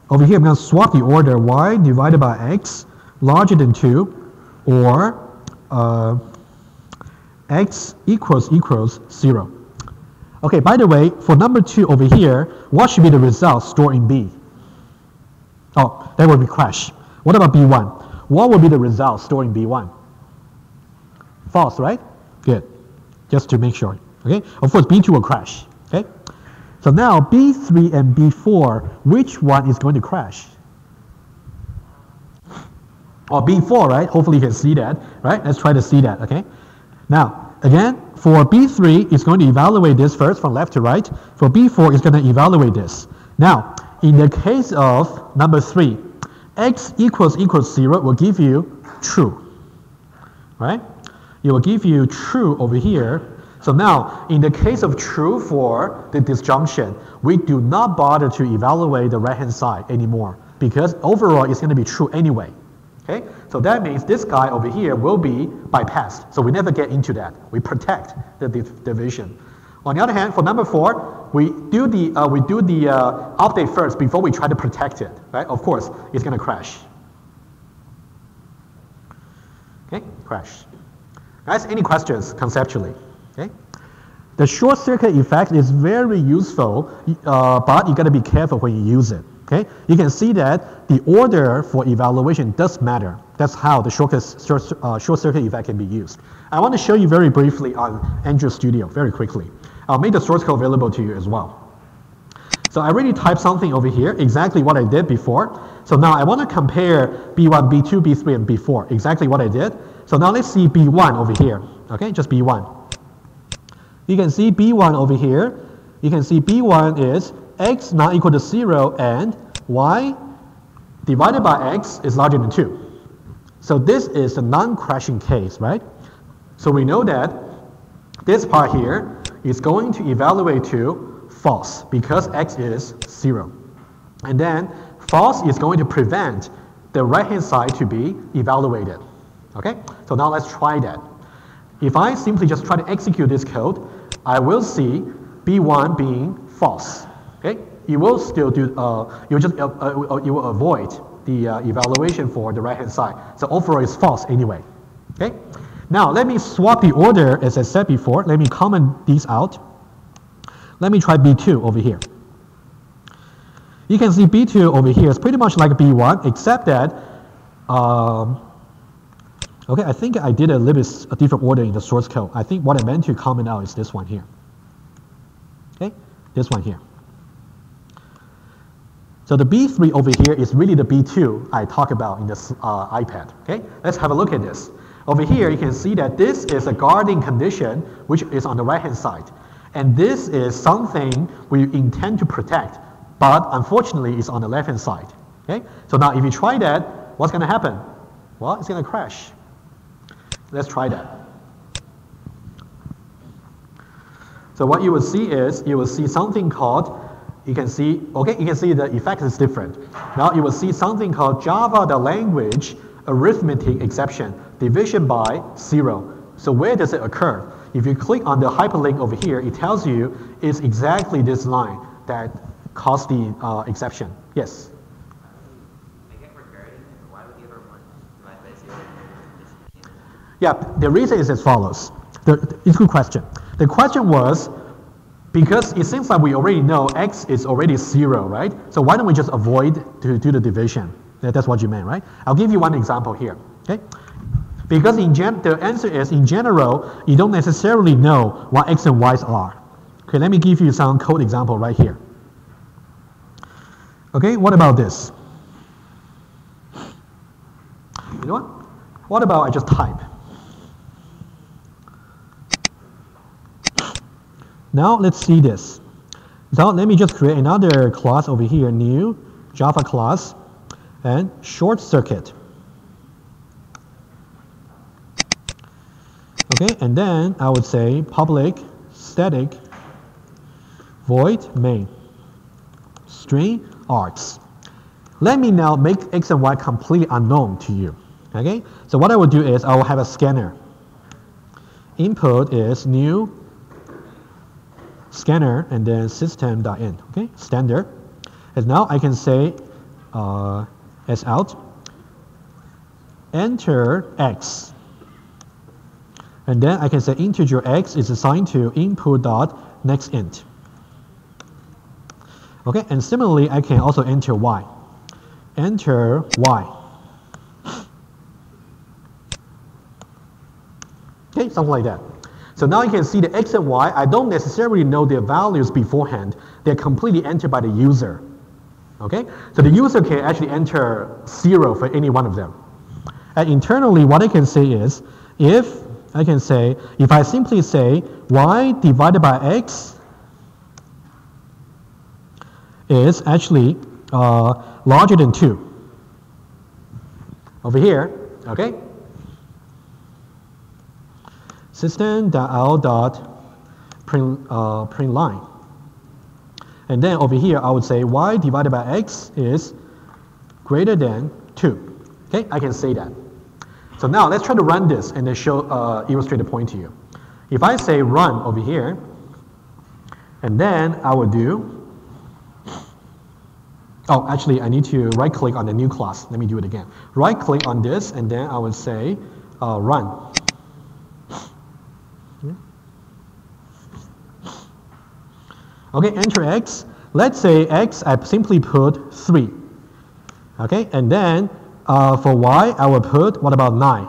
over here I'm going to swap the order y divided by x larger than 2 or x equals 0. Okay, by the way, for number 2 over here, what should be the result stored in B? Oh, that would be crash. What about B1? What would be the result stored in B1? False, right? Good. Just to make sure. Okay? Of course, B2 will crash. Okay? So now B3 and B4, which one is going to crash? Or B4, right? Hopefully you can see that, right? Let's try to see that, okay? Now, again, for B3, it's going to evaluate this first from left to right. For B4, it's going to evaluate this. Now, in the case of number 3, x equals 0 will give you true, right? It will give you true over here. So now, in the case of true for the disjunction, we do not bother to evaluate the right-hand side anymore because overall it's going to be true anyway. Okay? So that means this guy over here will be bypassed. So we never get into that. We protect the division. On the other hand, for number 4, we do the update first before we try to protect it. Right? Of course, it's going to crash. Okay? Crash. Guys, any questions conceptually? Okay? The short circuit effect is very useful, but you got to be careful when you use it. Okay? You can see that the order for evaluation does matter. That's how the short circuit effect can be used. I want to show you very briefly on Android Studio, very quickly. I'll make the source code available to you as well. So I already typed something over here, exactly what I did before. So now I want to compare B1, B2, B3, and B4, exactly what I did. So now let's see B1 over here, okay, just B1. You can see B1 over here. You can see B1 is x not equal to 0 and y divided by x is larger than 2. So this is a non-crashing case, right? So we know that this part here is going to evaluate to false because x is 0. And then false is going to prevent the right-hand side to be evaluated. Okay, so now let's try that. If I simply just try to execute this code, I will see B1 being false. Okay, you will still do, you will avoid the evaluation for the right-hand side. So overall it's false anyway. Okay, now let me swap the order as I said before. Let me comment these out. Let me try B2 over here. You can see B2 over here is pretty much like B1, except that, okay, I think I did a little bit a different order in the source code. I think what I meant to comment out is this one here. Okay, this one here. So the B3 over here is really the B2 I talked about in this iPad. Okay, let's have a look at this. Over here, you can see that this is a guarding condition, which is on the right-hand side. And this is something we intend to protect, but unfortunately, it's on the left-hand side. Okay, so now if you try that, what's going to happen? Well, it's going to crash. Let's try that. So what you will see is, you will see something called, you can see, okay, you can see the effect is different. Now you will see something called Java the language arithmetic exception, division by 0. So where does it occur? If you click on the hyperlink over here, it tells you it's exactly this line that caused the exception. Yes? Yeah, the reason is as follows. It's a good question. The question was, because it seems like we already know x is already 0, right? So why don't we just avoid to do the division? That's what you meant, right? I'll give you one example here, okay? Because the answer is, in general, you don't necessarily know what x and y's are. Okay, let me give you some code example right here. Okay, what about this? You know what? What about I just type? Now let's see this. So let me just create another class over here, new Java class, and short circuit. Okay, and then I would say public static void main string args. Let me now make x and y completely unknown to you. Okay, so what I will do is I will have a scanner. Input is new scanner and then system.in. Okay, standard. And now I can say as out enter x. And then I can say integer x is assigned to input.nextInt. Okay, and similarly, I can also enter y. Enter y. Okay, something like that. So now you can see the x and y, I don't necessarily know their values beforehand. They're completely entered by the user. Okay, so the user can actually enter 0 for any one of them. And internally, what I can say is, if I simply say y divided by x is actually larger than 2. Over here, okay? System.out.print line. And then over here, I would say y divided by x is greater than 2. Okay, I can say that. So now let's try to run this and then show, illustrate the point to you. If I say run over here, and then I will do, oh, actually I need to right click on the new class. Let me do it again. Right click on this, and then I would say run. Okay, enter x. Let's say x, I simply put 3. Okay, and then for y, I will put, what about 9?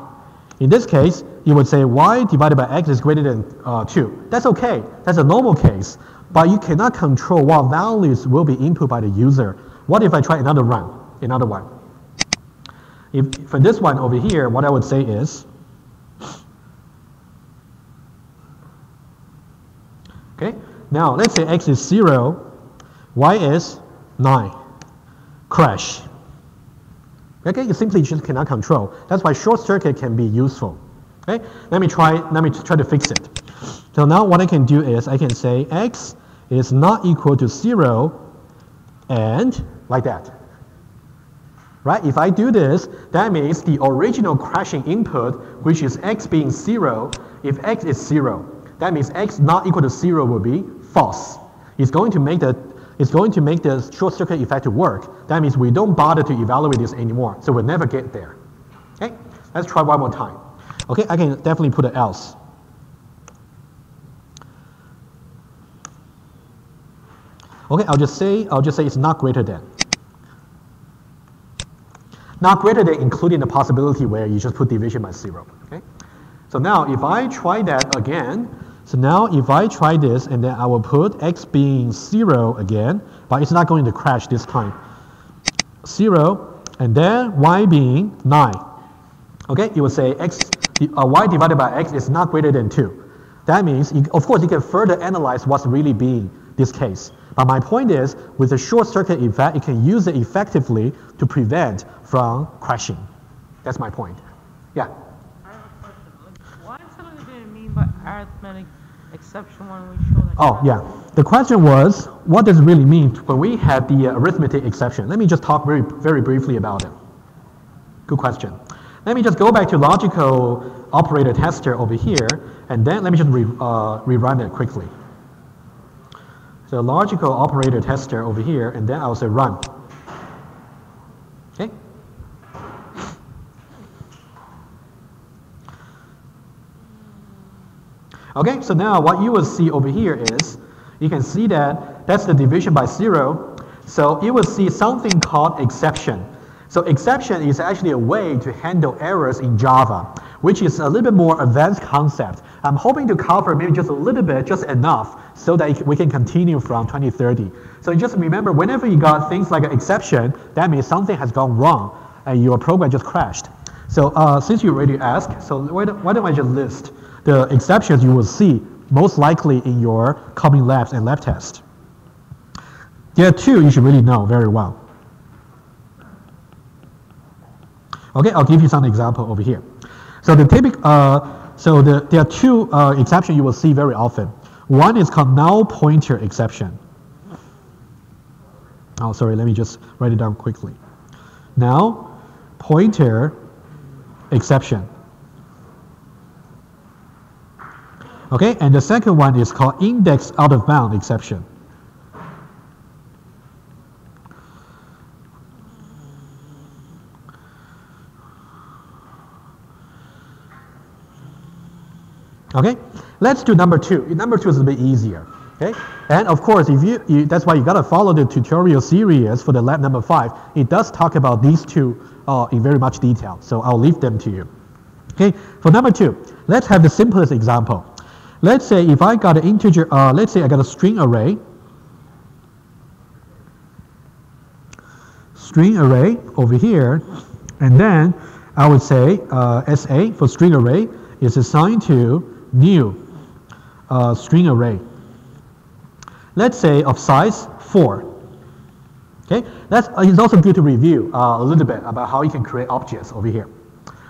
In this case, you would say y divided by x is greater than 2. That's okay. That's a normal case. But you cannot control what values will be input by the user. What if I try another run, another one? If for this one over here, what I would say is, okay, now let's say x is 0, y is 9. Crash. Okay, you simply just cannot control. That's why short circuit can be useful. Okay, let me try to fix it. So now what I can do is I can say x is not equal to 0 and like that. Right? If I do this, that means the original crashing input, which is x being 0, if x is 0, that means x not equal to 0 will be false. It's going to make the short circuit effect to work. That means we don't bother to evaluate this anymore, so we'll never get there. Okay? Let's try one more time. Okay, I can definitely put an else. Okay, I'll just say it's not greater than. Not greater than including the possibility where you just put division by 0. Okay? So now if I try that again, so now if I try this and then I will put x being 0 again, but it's not going to crash this time. 0 and then y being 9. Okay, it will say y divided by x is not greater than 2. That means, of course, you can further analyze what's really being this case. But my point is, with the short circuit effect, you can use it effectively to prevent from crashing. That's my point. Yeah? I have a question. Why exactly did it mean by arithmetic exception when we show that? Oh, yeah. The question was, what does it really mean when we had the arithmetic exception? Let me just talk very, very briefly about it. Good question. Let me just go back to logical operator tester over here, and then let me just rerun it quickly. So logical operator tester over here, and then I'll say run. Okay? Okay, so now what you will see over here is, you can see that that's the division by 0. So you will see something called exception. So exception is actually a way to handle errors in Java, which is a little bit more advanced concept. I'm hoping to cover maybe just a little bit, just enough, so that we can continue from 2030. So just remember, whenever you got things like an exception, that means something has gone wrong and your program just crashed. So since you already asked, so why don't I just list the exceptions you will see most likely in your coming labs and lab tests. There are two you should really know very well. Okay, I'll give you some example over here. So the there are two exceptions you will see very often. One is called null pointer exception. Oh, sorry, let me just write it down quickly. Null pointer exception. Okay, and the second one is called index out of bound exception. Okay, let's do number 2. Number 2 is a bit easier. Okay, and of course, if you that's why you gotta follow the tutorial series for the lab number 5. It does talk about these two in very much detail, so I'll leave them to you. Okay, for number 2, let's have the simplest example. Let's say if I got an integer, let's say I got a string array over here, and then I would say SA for string array is assigned to new string array. Let's say of size 4. Okay, it's also good to review a little bit about how you can create objects over here.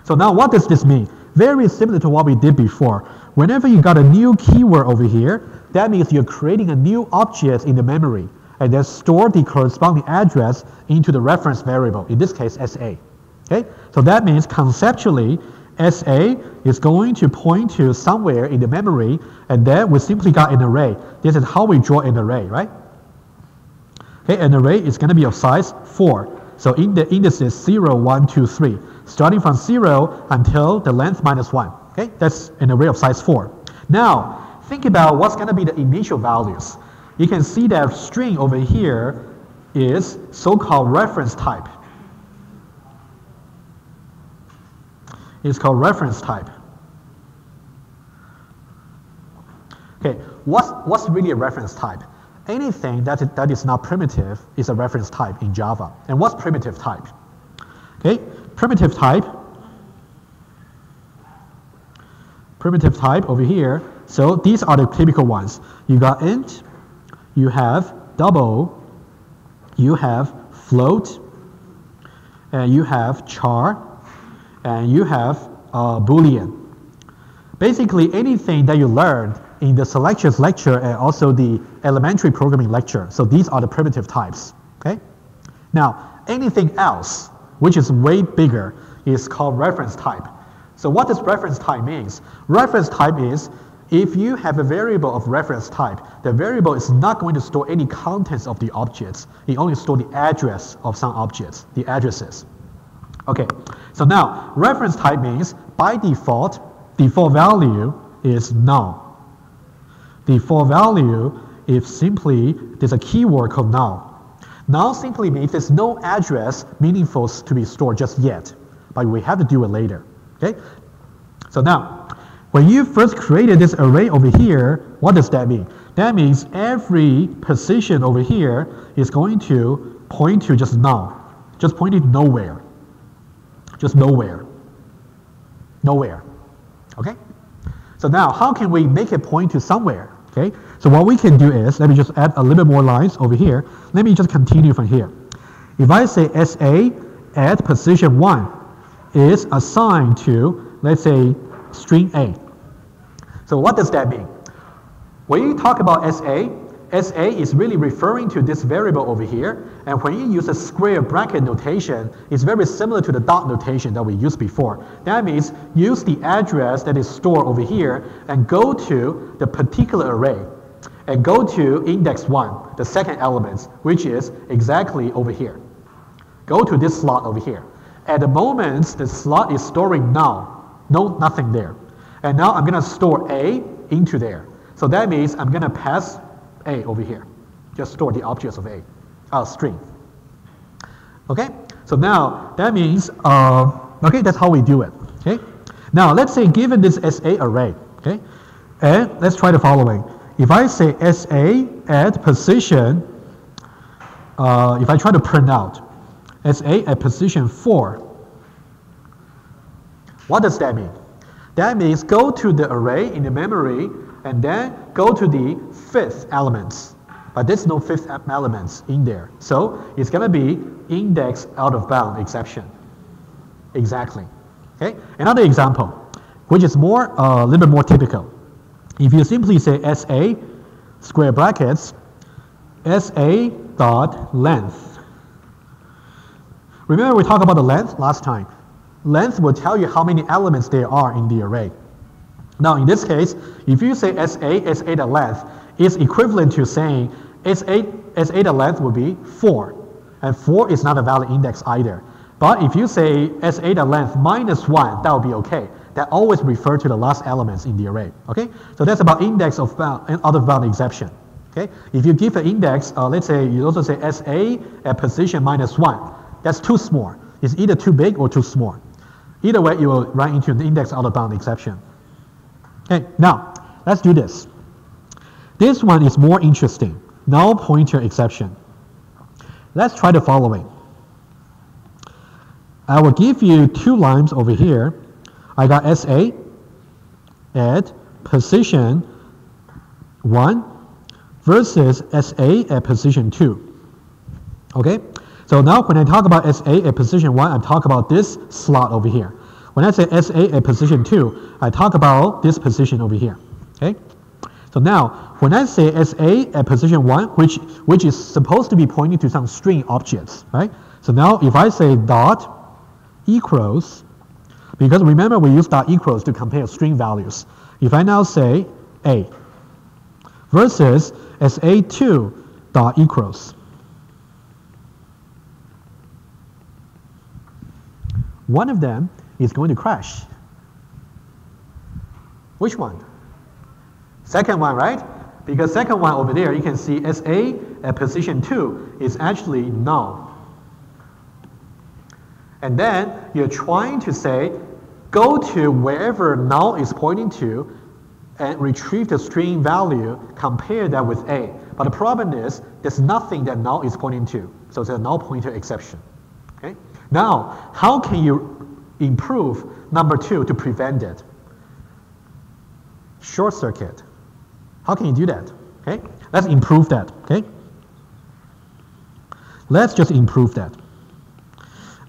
So now what does this mean? Very similar to what we did before. Whenever you got a new keyword over here, that means you're creating a new object in the memory and then store the corresponding address into the reference variable, in this case SA. Okay, so that means conceptually SA is going to point to somewhere in the memory, and then we simply got an array. This is how we draw an array, right? Okay, an array is going to be of size 4. So in the indices 0, 1, 2, 3, starting from 0 until the length minus 1. Okay, that's an array of size 4. Now, think about what's going to be the initial values. You can see that string over here is so-called reference type. It's called reference type. Okay, what's really a reference type? Anything that is not primitive is a reference type in Java. And what's primitive type? Okay, primitive type over here. So these are the typical ones. You got int, you have double, you have float, and you have char, and you have Boolean. Basically anything that you learned in the selections lecture and also the elementary programming lecture. So these are the primitive types, okay? Now, anything else, which is way bigger, is called reference type. So what does reference type means? Reference type is if you have a variable of reference type, the variable is not going to store any contents of the objects. It only stores the address of some objects, the addresses. Okay, so now reference type means by default value is null. Default value is simply, there's a keyword called null. Null simply means there's no address meaningful to be stored just yet, but we have to do it later, okay? So now, when you first created this array over here, what does that mean? That means every position over here is going to point to just null, just pointing nowhere, just nowhere, nowhere, okay? So now, how can we make it point to somewhere? Okay, so what we can do is, let me just add a little bit more lines over here. Let me just continue from here. If I say SA at position 1 is assigned to, let's say, string A. So what does that mean? When you talk about SA is really referring to this variable over here. And when you use a square bracket notation, it's very similar to the dot notation that we used before. That means use the address that is stored over here and go to the particular array and go to index 1, the second element, which is exactly over here. Go to this slot over here. At the moment, the slot is storing null, nothing there. And now I'm going to store A into there. So that means I'm going to pass A over here. Just store the objects of A, string. Okay, so now that means, okay, that's how we do it. Okay, now let's say given this SA array, okay, and let's try the following. If I say SA at position, if I try to print out SA at position 4, what does that mean? That means go to the array in the memory and then go to the fifth elements. But there's no fifth elements in there. So it's going to be index out of bound exception. Exactly. Okay. Another example, which is more a little bit more typical. If you simply say SA square brackets SA dot length. Remember we talked about the length last time. Length will tell you how many elements there are in the array. Now in this case, if you say SA the length is equivalent to saying SA the length would be 4. And 4 is not a valid index either. But if you say SA the length minus 1, that would be okay. That always refers to the last elements in the array. Okay? So that's about index of bound and out of bound exception. Okay? If you give an index, let's say you also say SA at position minus 1, that's too small. It's either too big or too small. Either way, you will run into the index out of bound exception. Okay, now let's do this. This one is more interesting. Null pointer exception. Let's try the following. I will give you 2 lines over here. I got SA at position 1 versus SA at position 2. Okay? So now when I talk about SA at position 1, I talk about this slot over here. When I say SA at position 2, I talk about this position over here. Okay? So now, when I say SA at position 1, which is supposed to be pointing to some string objects, right? So now if I say dot equals, because remember we use dot equals to compare string values. If I now say A versus SA2 dot equals, one of them is going to crash. Which one? Second one, right? Because second one over there, you can see SA at position 2 is actually null. And then you're trying to say, go to wherever null is pointing to and retrieve the string value, compare that with A. But the problem is, there's nothing that null is pointing to. So it's a null pointer exception. Okay? Now, how can you improve number 2 to prevent it? Short circuit. How can you do that? Okay? Let's improve that. Okay? Let's just improve that.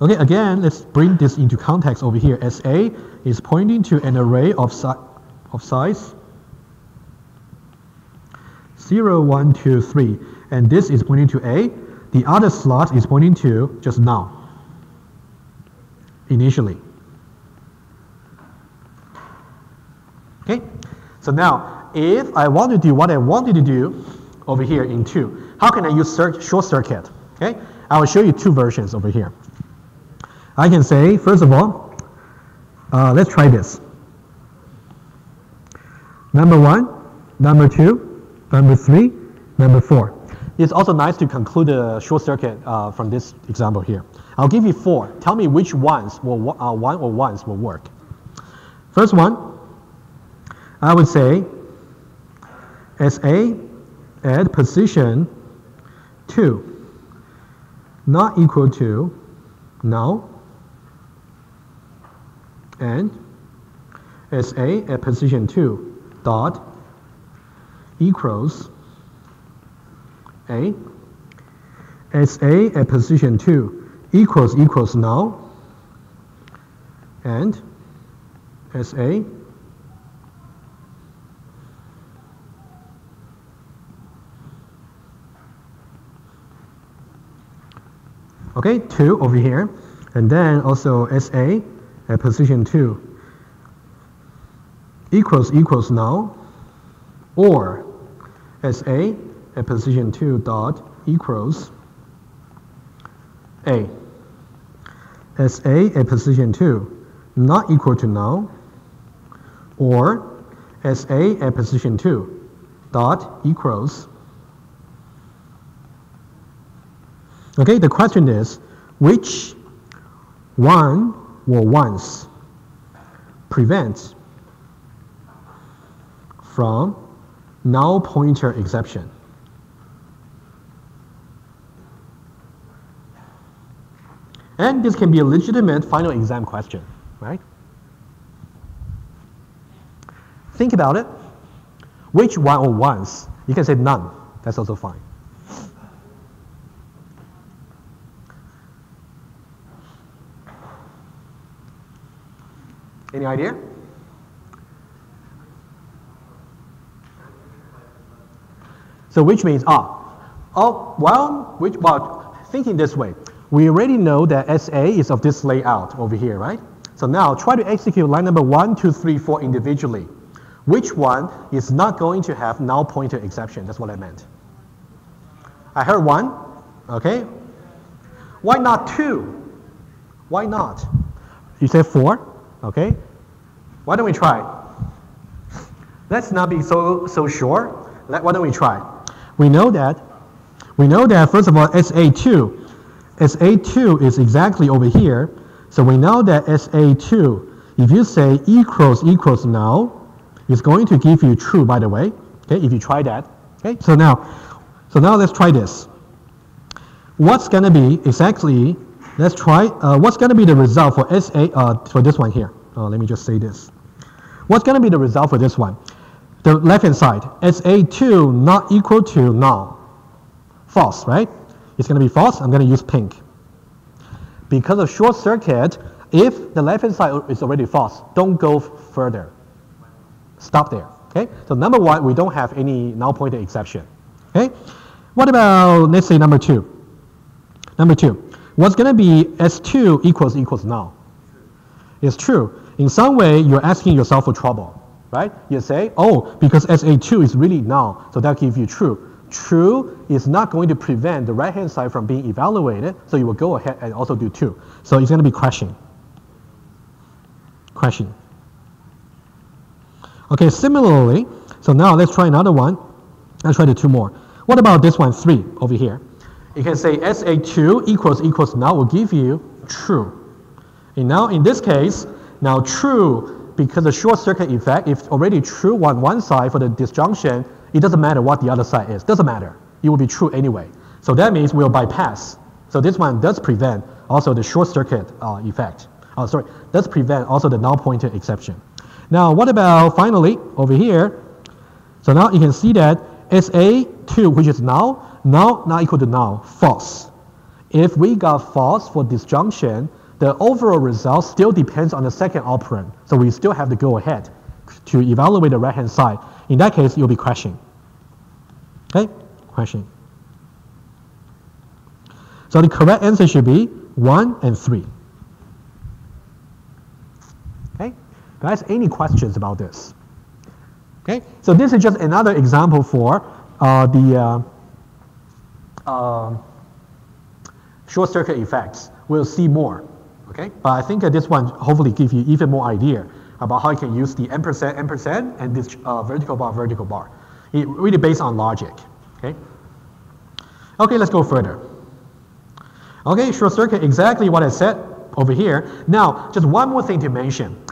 Okay, again, let's bring this into context over here. SA is pointing to an array of size 0, 1, 2, 3. And this is pointing to A. The other slot is pointing to just now, initially. Okay, so now if I want to do what I wanted to do over here in 2, how can I use short circuit? Okay, I will show you 2 versions over here. I can say, first of all, let's try this. Number 1, number 2, number 3, number 4. It's also nice to conclude the short circuit from this example here. I'll give you 4. Tell me which ones will one or ones will work. First one, I would say SA at position 2 not equal to null, and SA at position 2 dot equals A. SA at position 2 equals null, and SA okay, 2 over here, and then also SA at position 2 equals null, or SA at position 2 dot equals A. SA at position 2 not equal to null, or SA at position 2 dot equals. Okay, the question is, which one or ones prevent from null pointer exception? And this can be a legitimate final exam question, right? Think about it. Which one or ones? You can say none. That's also fine. Any idea? So which means, thinking this way, we already know that SA is of this layout over here, right? So now try to execute line number 1, 2, 3, 4 individually. Which one is not going to have null pointer exception? That's what I meant. I heard 1, okay? Why not 2? Why not? You said 4, okay? Why don't we try? Let's not be so sure. Why don't we try? We know that first of all, SA2 is exactly over here. So we know that SA2, if you say equals null, it's going to give you true, by the way. Okay, if you try that. Okay, so now let's try this. What's going to be exactly? Let's try. What's going to be the result for SA for this one here? Let me just say this. What's going to be the result for this one? The left-hand side, SA2 not equal to null. False, right? It's going to be false. I'm going to use pink. Because of short circuit, if the left-hand side is already false, don't go further. Stop there, okay? So number 1, we don't have any null pointer exception, okay? What about, let's say, number 2? Number 2, what's going to be S2 equals null? It's true. In some way, you're asking yourself for trouble, right? You say, oh, because SA2 is really null, so that gives you true. True is not going to prevent the right-hand side from being evaluated, so you will go ahead and also do 2. So it's going to be crashing. Crashing. Okay, similarly, so now let's try another one. Let's try the 2 more. What about this one, 3, over here? You can say SA2 equals null will give you true. And now in this case, now true, because the short circuit effect, if already true on one side for the disjunction, it doesn't matter what the other side is. Doesn't matter. It will be true anyway. So that means we'll bypass. So this one does prevent also the short circuit effect. Does prevent also the null pointer exception. Now what about finally over here? So now you can see that SA2, which is null, not equal to null, false. If we got false for disjunction, the overall result still depends on the second operand. So we still have to go ahead to evaluate the right-hand side. In that case, you'll be crashing. Okay, question. So the correct answer should be 1 and 3. Okay, guys, any questions about this? Okay, so this is just another example for the short circuit effects. We'll see more. Okay, but I think this one hopefully gives you even more idea about how you can use the ampersand, and this vertical bar. It really based on logic. Okay. Okay, let's go further. Okay, short circuit, exactly what I said over here. Now, just one more thing to mention.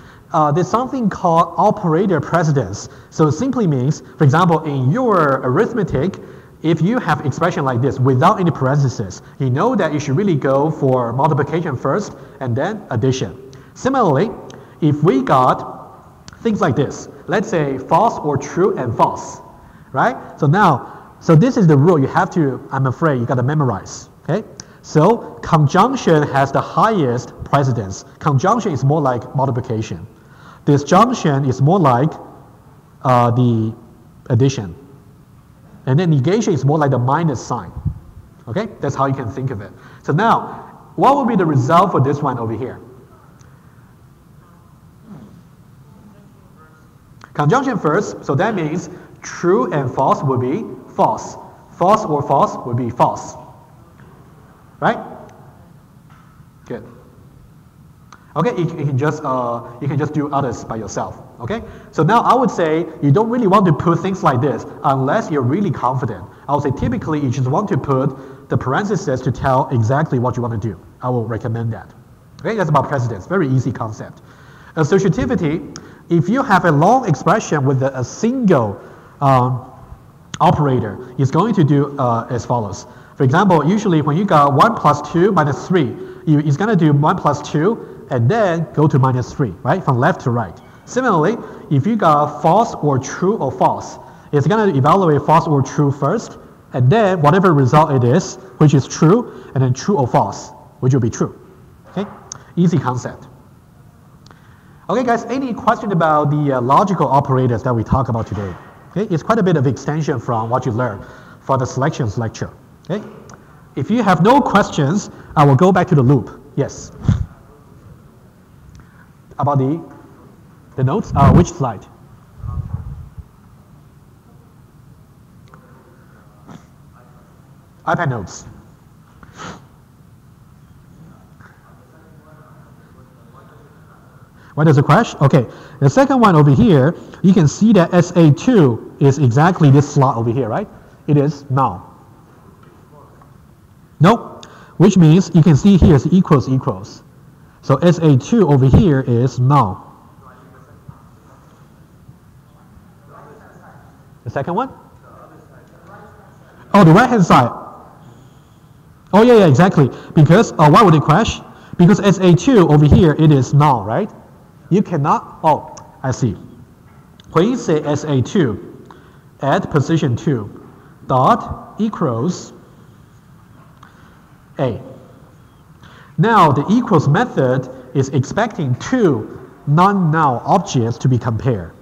There's something called operator precedence. So it simply means, for example, in your arithmetic, if you have expression like this without any parentheses, you know that you should really go for multiplication first and then addition. Similarly, if we got things like this, let's say false or true and false, right? So this is the rule you have to, I'm afraid, you got to memorize, okay? So conjunction has the highest precedence. Conjunction is more like multiplication. Disjunction is more like the addition. And then negation is more like the minus sign. Okay, that's how you can think of it. So now, what will be the result for this one over here? Conjunction first, so that means true and false will be false. False or false will be false. Right? Good. Okay, you can just do others by yourself. Okay, so now I would say you don't really want to put things like this unless you're really confident. I would say typically you just want to put the parentheses to tell exactly what you want to do. I will recommend that. Okay, that's about precedence. Very easy concept. Associativity, if you have a long expression with a single operator, it's going to do as follows. For example, usually when you got 1 plus 2 minus 3, it's going to do 1 plus 2 and then go to minus 3, right? From left to right. Similarly, if you got false or true or false, it's going to evaluate false or true first, and then whatever result it is, which is true, and then true or false, which will be true. Okay? Easy concept. Okay, guys, any question about the logical operators that we talk about today? Okay, it's quite a bit of extension from what you learned for the selections lecture. Okay? If you have no questions, I will go back to the loop. Yes. About the notes? Which slide? iPad notes. Why does it crash? Okay, the second one over here, you can see that SA2 is exactly this slot over here, right? It is null. Nope, which means you can see here is equals equals. So SA2 over here is null. The second one? Oh, the right hand side. Oh yeah, exactly. Because why would it crash? Because SA2 over here, it is null, right? You cannot, oh, I see. When you say SA2 at position 2 dot equals A. Now the equals method is expecting two non-null objects to be compared.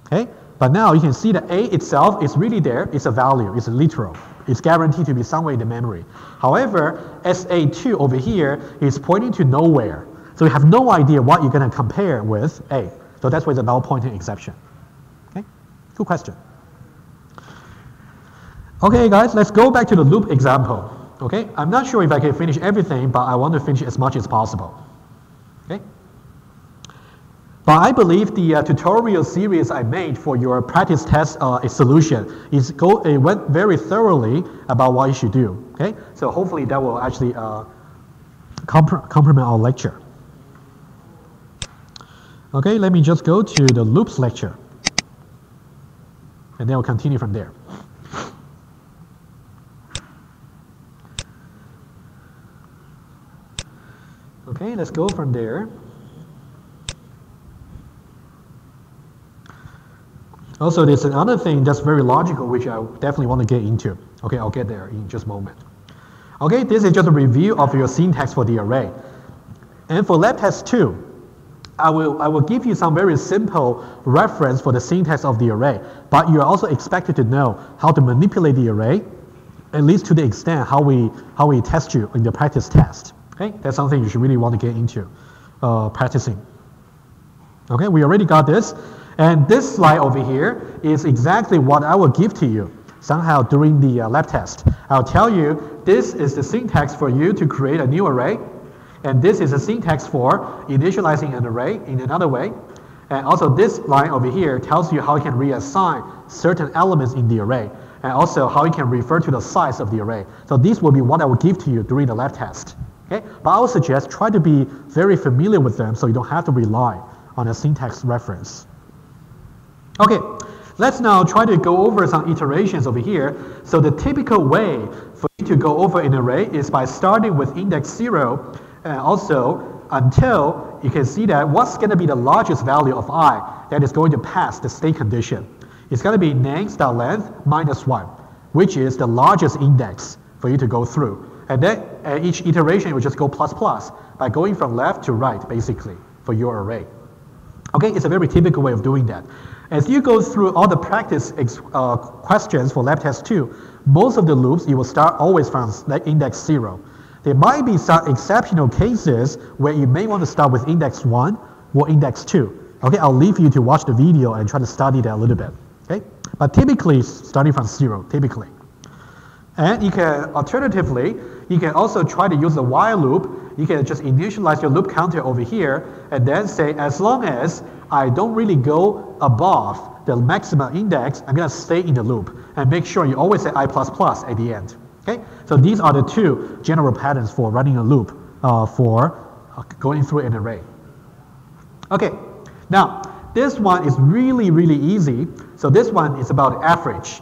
Okay? But now you can see that A itself is really there. It's a value. It's a literal. It's guaranteed to be somewhere in the memory. However, SA2 over here is pointing to nowhere. So you have no idea what you're going to compare with A. So that's why it's a null pointing exception. Okay? Good question. Okay, guys, let's go back to the loop example. Okay? I'm not sure if I can finish everything, but I want to finish as much as possible. Okay? But I believe the tutorial series I made for your practice test solution it went very thoroughly about what you should do. Okay? So hopefully that will actually complement our lecture. Okay, let me just go to the loops lecture. And then we'll continue from there. Okay, let's go from there. Also, there's another thing that's very logical, which I definitely want to get into. Okay, I'll get there in just a moment. Okay, this is just a review of your syntax for the array. And for lab test 2, I will give you some very simple reference for the syntax of the array, but you're also expected to know how to manipulate the array, at least to the extent how we test you in the practice test. Okay, that's something you should really want to get into practicing. Okay, we already got this, and this slide over here is exactly what I will give to you somehow during the lab test. I'll tell you this is the syntax for you to create a new array. And this is a syntax for initializing an array in another way. And also this line over here tells you how you can reassign certain elements in the array, and also how you can refer to the size of the array. So these will be what I will give to you during the lab test. Okay? But I would suggest try to be very familiar with them so you don't have to rely on a syntax reference. Okay, let's now try to go over some iterations over here. So the typical way for you to go over an array is by starting with index 0, and also until you can see that what's going to be the largest value of I that is going to pass the state condition. It's going to be names.length minus 1, which is the largest index for you to go through. And then at each iteration, you just go plus plus by going from left to right, basically, for your array. Okay, it's a very typical way of doing that. As you go through all the practice questions for lab test 2, most of the loops, you will start always from index 0. There might be some exceptional cases where you may want to start with index 1 or index 2. Okay, I'll leave you to watch the video and try to study that a little bit. Okay, but typically starting from 0, typically. And you can, alternatively, you can also try to use the while loop. You can just initialize your loop counter over here and then say, as long as I don't really go above the maximum index, I'm going to stay in the loop. And make sure you always say I++ at the end. Okay, so these are the two general patterns for running a loop for going through an array. Okay, now this one is really, really easy. So this one is about average.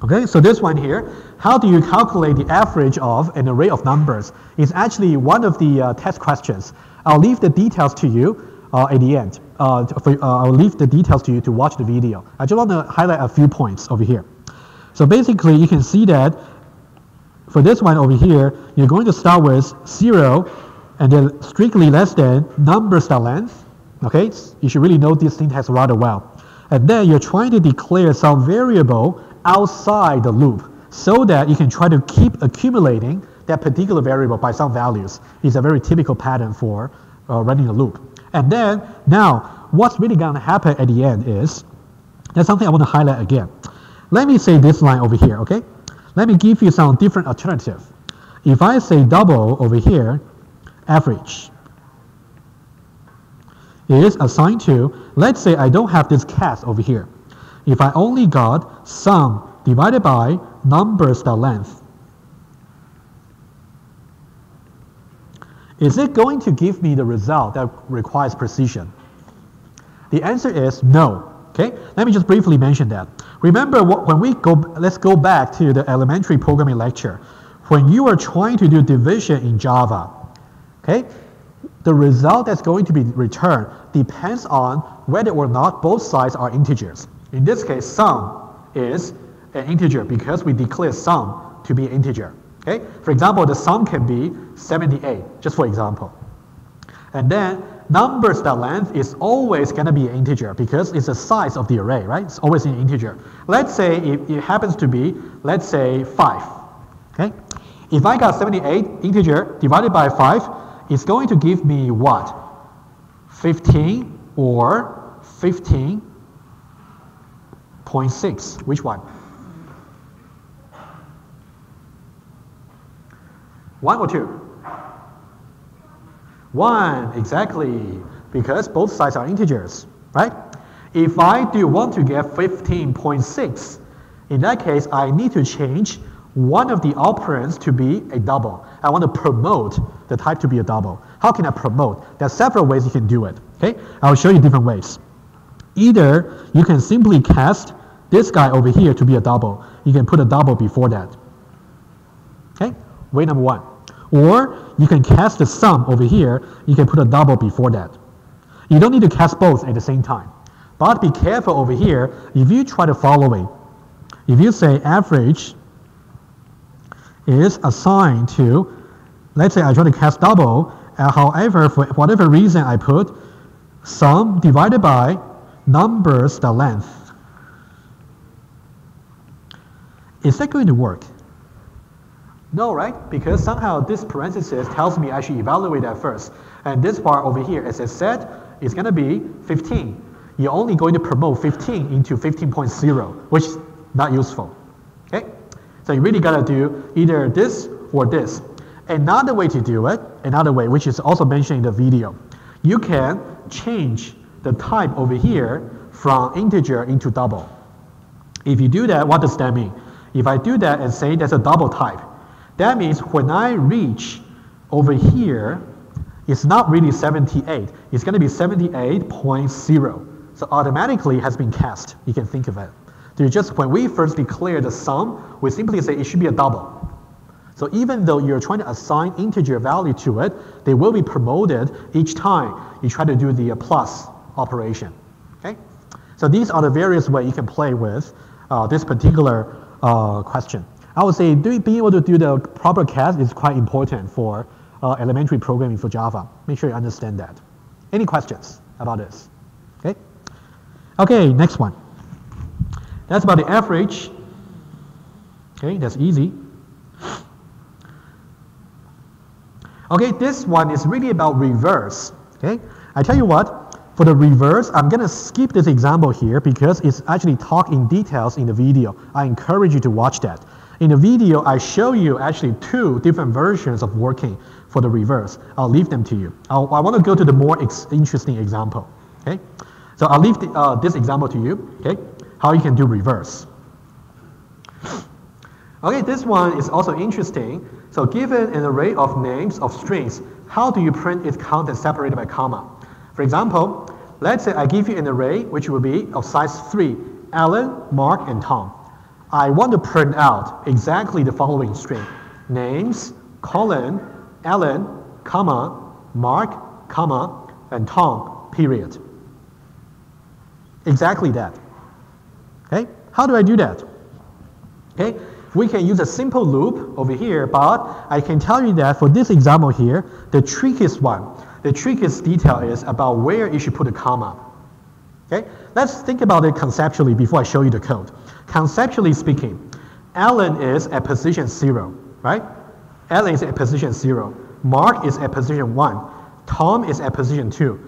Okay, so this one here, how do you calculate the average of an array of numbers? It's actually one of the test questions. I'll leave the details to you at the end. I'll leave the details to you to watch the video. I just want to highlight a few points over here. So basically, you can see that for this one over here, you're going to start with 0 and then strictly less than numbers.length. Okay, you should really know this syntax rather well. And then you're trying to declare some variable outside the loop so that you can try to keep accumulating that particular variable by some values. It's a very typical pattern for running a loop. And then now, what's really going to happen at the end is, that's something I want to highlight again. Let me say this line over here, okay? Let me give you some different alternative. If I say double over here, average is assigned to, let's say I don't have this cast over here. If I only got sum divided by numbers.length, is it going to give me the result that requires precision? The answer is no. Okay, let me just briefly mention that. Remember, when we go, let's go back to the elementary programming lecture. When you are trying to do division in Java, okay, the result that's going to be returned depends on whether or not both sides are integers. In this case, sum is an integer because we declare sum to be an integer. Okay, for example, the sum can be 78, just for example. And then numbers.length is always going to be an integer because it's the size of the array, right? It's always an integer. Let's say it happens to be, let's say 5. Okay, if I got 78 integer divided by 5, it's going to give me what? 15 or 15.6. Which one? 1 or 2? 1, exactly, because both sides are integers, right? If I do want to get 15.6, in that case, I need to change one of the operands to be a double. I want to promote the type to be a double. How can I promote? There are several ways you can do it, okay? I'll show you different ways. Either you can simply cast this guy over here to be a double. You can put a double before that, okay? Way number 1. Or you can cast the sum over here, you can put a double before that. You don't need to cast both at the same time. But be careful over here, if you try to follow it, if you say average is assigned to, let's say I try to cast double, however, for whatever reason I put sum divided by numbers the length. Is that going to work? No, right? Because somehow this parenthesis tells me I should evaluate that first. And this part over here, as I said, is going to be 15. You're only going to promote 15 into 15.0, which is not useful. Okay? So you really got to do either this or this. Another way to do it, another way, which is also mentioned in the video, you can change the type over here from integer into double. If you do that, what does that mean? If I do that and say that's a double type, that means when I reach over here, it's not really 78. It's going to be 78.0. So automatically it has been cast. You can think of it. So just when we first declare the sum, we simply say it should be a double. So even though you're trying to assign integer value to it, they will be promoted each time you try to do the plus operation. Okay? So these are the various ways you can play with this particular question. I would say being able to do the proper cast is quite important for elementary programming for Java. Make sure you understand that. Any questions about this? Okay? Okay, next one. That's about the average. Okay, that's easy. Okay, this one is really about reverse. Okay, I tell you what, for the reverse, I'm going to skip this example here because it's actually talked in details in the video. I encourage you to watch that. In the video, I show you actually two different versions of working for the reverse. I'll leave them to you. I want to go to the more interesting example. Okay, so I'll leave this example to you. Okay, how you can do reverse. Okay, this one is also interesting. So given an array of names of strings, how do you print its content separated by comma? For example, let's say I give you an array which will be of size 3, Alan, Mark, and Tom. I want to print out exactly the following string. Names, colon, Alan, comma, Mark, comma, and Tom, period. Exactly that. Okay, how do I do that? Okay, we can use a simple loop over here, but I can tell you that for this example here, the trickiest one, the trickiest detail is about where you should put a comma. Okay, let's think about it conceptually before I show you the code. Conceptually speaking, Alan is at position 0, right? Alan is at position 0. Mark is at position 1. Tom is at position 2.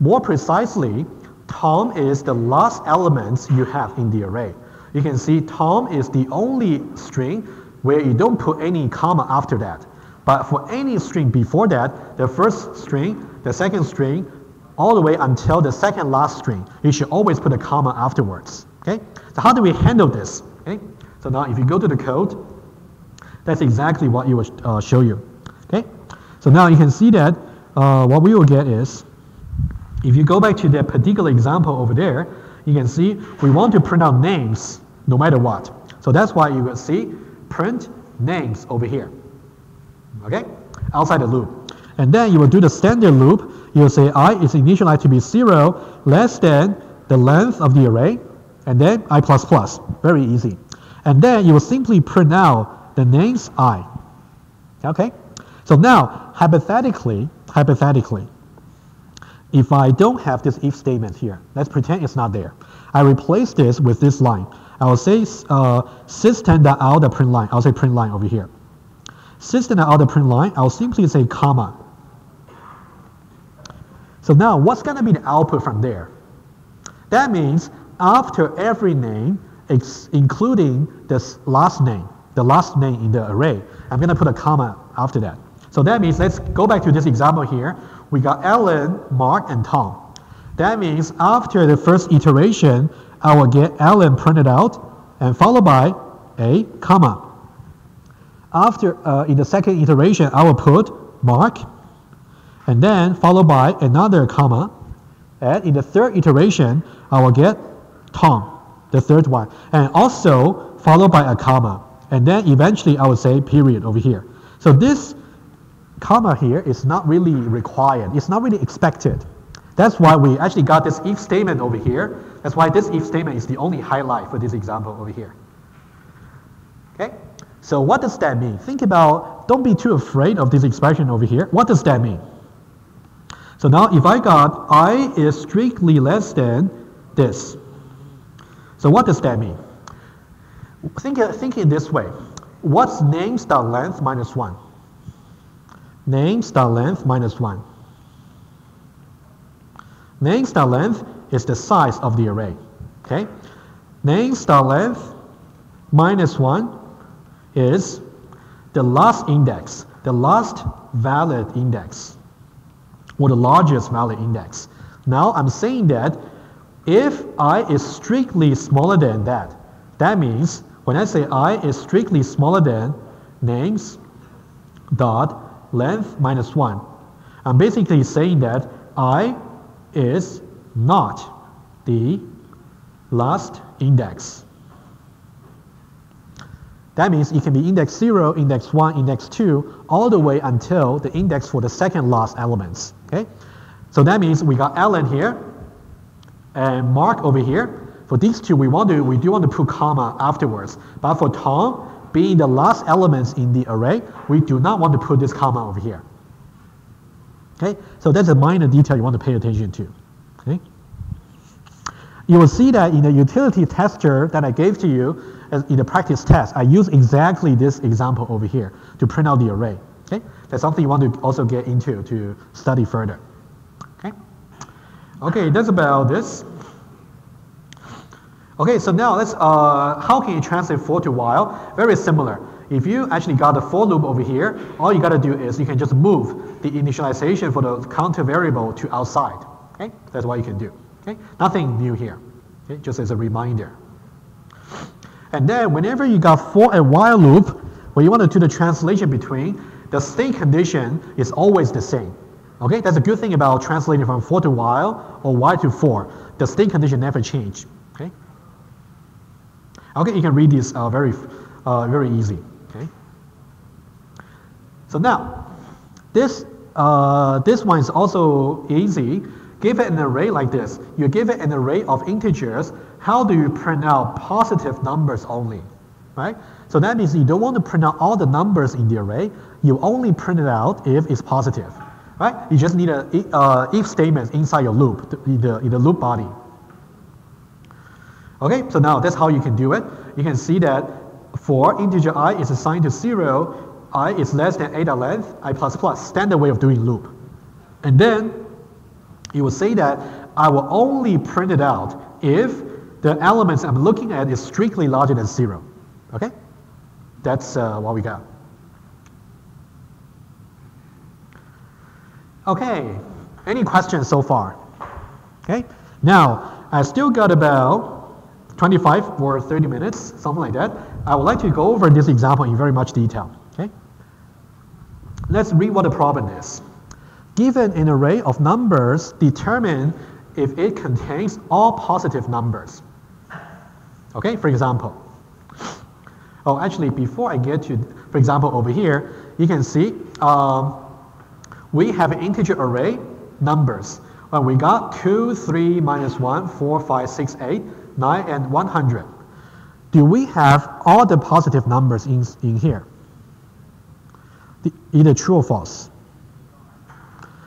More precisely, Tom is the last element you have in the array. You can see Tom is the only string where you don't put any comma after that. But for any string before that, the first string, the second string, all the way until the second last string, you should always put a comma afterwards. Okay? So how do we handle this? Okay? So now if you go to the code, that's exactly what it will show you. Okay? So now you can see that what we will get is, if you go back to that particular example over there, you can see we want to print out names no matter what. So that's why you will see print names over here. Okay? Outside the loop. And then you will do the standard loop. You will say I is initialized to be 0 less than the length of the array, and then I++. Very easy. And then you will simply print out the names I. Okay? So now, hypothetically, if I don't have this if statement here, let's pretend it's not there. I replace this with this line. I will say system.out print line. I'll say print line over here. System.out print line, I'll simply say comma. So now what's going to be the output from there? That means after every name, including this last name, the last name in the array, I'm going to put a comma after that. So that means, let's go back to this example here. We got Alan, Mark, and Tom. That means after the first iteration, I will get Alan printed out and followed by a comma. After, in the second iteration, I will put Mark and then followed by another comma. And in the third iteration, I will get Tom, the third one, and also followed by a comma. And then eventually I will say period over here. So this comma here is not really required. It's not really expected. That's why we actually got this if statement over here. That's why this if statement is the only highlight for this example over here. Okay? So what does that mean? Think about, don't be too afraid of this expression over here. What does that mean? So now if I got I is strictly less than this, so what does that mean? Think it this way. What's names.length minus 1? Names.length minus 1. Names.length is the size of the array. Okay? Names.length minus 1 is the last index, the last valid index, or the largest valid index. Now I'm saying that if I is strictly smaller than that, that means when I say I is strictly smaller than names dot length minus 1, I'm basically saying that I is not the last index. That means it can be index 0, index 1, index 2, all the way until the index for the second last elements. Okay? So that means we got Alan here and Mark over here. For these two, we do want to put comma afterwards. But for Tom, being the last elements in the array, we do not want to put this comma over here. Okay? So that's a minor detail you want to pay attention to. Okay? You will see that in the utility tester that I gave to you in the practice test, I use exactly this example over here to print out the array. Okay? That's something you want to also get into to study further. Okay? Okay, that's about this. Okay, so now let's, how can you translate for to while? Very similar. If you actually got a for loop over here, all you got to do is you can just move the initialization for the counter variable to outside. Okay, that's what you can do. Okay, nothing new here. Okay, just as a reminder. And then whenever you got for and while loop, when you want to do the translation between, the state condition is always the same. Okay, that's a good thing about translating from for to while or while to for. The state condition never change. Okay. Okay, you can read this very easy. Okay. So now, this one is also easy. Give it an array like this. You give it an array of integers. How do you print out positive numbers only? Right? So that means you don't want to print out all the numbers in the array. You only print it out if it's positive. Right? You just need a if statement inside your loop, in the loop body. Okay, so now that's how you can do it. You can see that for integer I is assigned to 0, I is less than a length, I plus plus, standard way of doing loop. And then you will say that I will only print it out if the elements I'm looking at is strictly larger than 0. Okay, that's what we got. Okay, any questions so far? Okay, now I still got about 25 or 30 minutes, something like that. I would like to go over this example in very much detail. Okay? Let's read what the problem is. Given an array of numbers, determine if it contains all positive numbers. Okay, for example. Oh, actually, before I get to, for example, over here, you can see we have an integer array numbers. We got 2, 3, minus 1, 4, 5, 6, 8, 9, and 100. Do we have all the positive numbers in here? Either true or false.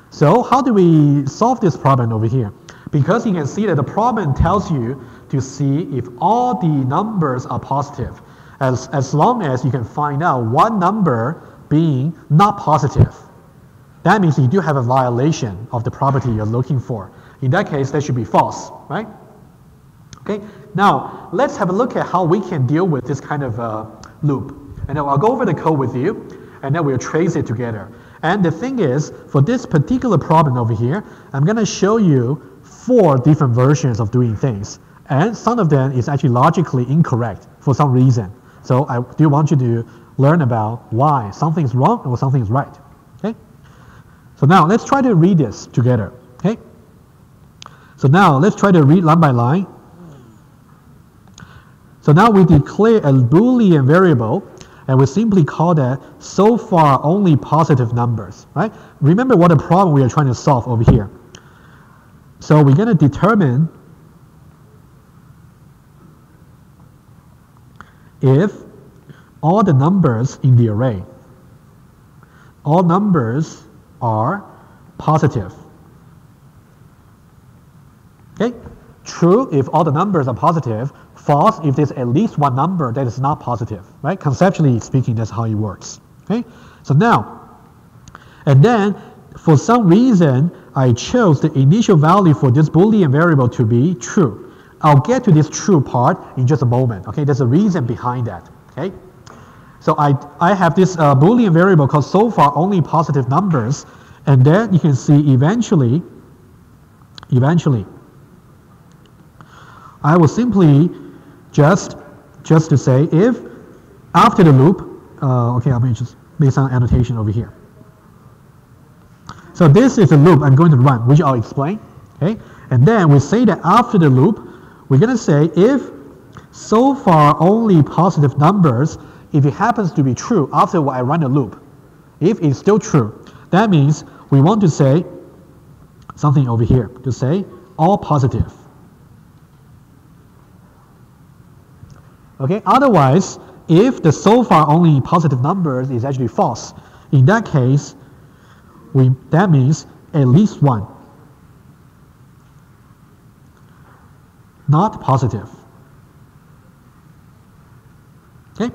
So how do we solve this problem over here? Because you can see that the problem tells you to see if all the numbers are positive, as long as you can find out one number being not positive. That means you do have a violation of the property you're looking for. In that case, that should be false, right? Okay, now let's have a look at how we can deal with this kind of loop. And then I'll go over the code with you, and then we'll trace it together. And the thing is, for this particular problem over here, I'm going to show you 4 different versions of doing things. And some of them is actually logically incorrect for some reason. So I do want you to learn about why something is wrong or something is right. Okay? So now let's try to read this together. Okay? So now let's try to read line by line. So now we declare a Boolean variable, and we simply call that so far only positive numbers, right? Remember what the problem we are trying to solve over here. So we're going to determine if all the numbers in the array, all numbers are positive. Okay? True if all the numbers are positive, false if there's at least one number that is not positive, right? Conceptually speaking, that's how it works. Okay? So now, and then for some reason, I chose the initial value for this Boolean variable to be true. I'll get to this true part in just a moment. Okay? There's a reason behind that. Okay? So I have this Boolean variable called so far only positive numbers, and then you can see eventually, I will simply just to say if after the loop, okay, I'm going to just make some annotation over here. So this is a loop I'm going to run, which I'll explain. Okay, and then we say that after the loop, we're going to say if so far only positive numbers, if it happens to be true after I run the loop, if it's still true, that means we want to say something over here to say all positive. Okay, otherwise, if the so far only positive numbers is actually false, in that case, that means at least one. Not positive. Okay,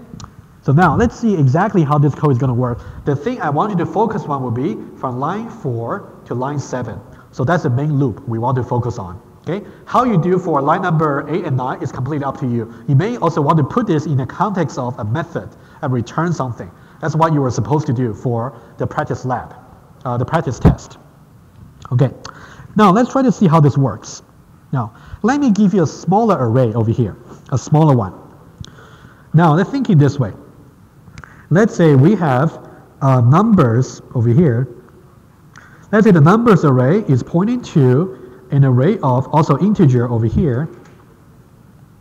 so now let's see exactly how this code is going to work. The thing I want you to focus on will be from line 4 to line 7. So that's the main loop we want to focus on. Okay, how you do for line number 8 and 9 is completely up to you. You may also want to put this in the context of a method and return something. That's what you were supposed to do for the practice lab, the practice test. Okay, now let's try to see how this works. Now, let me give you a smaller array over here, a smaller one. Now, let's think it this way. Let's say we have numbers over here. Let's say the numbers array is pointing to an array of also integer over here.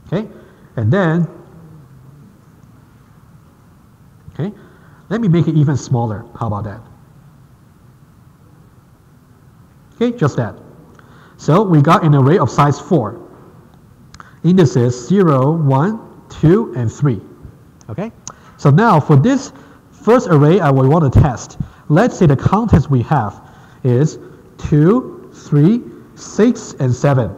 Okay, and then, okay, let me make it even smaller. How about that? Okay, just that. So we got an array of size 4. Indices 0, 1, 2, and 3. Okay, so now for this first array I will want to test. Let's say the contents we have is 2, 3, 6, and 7.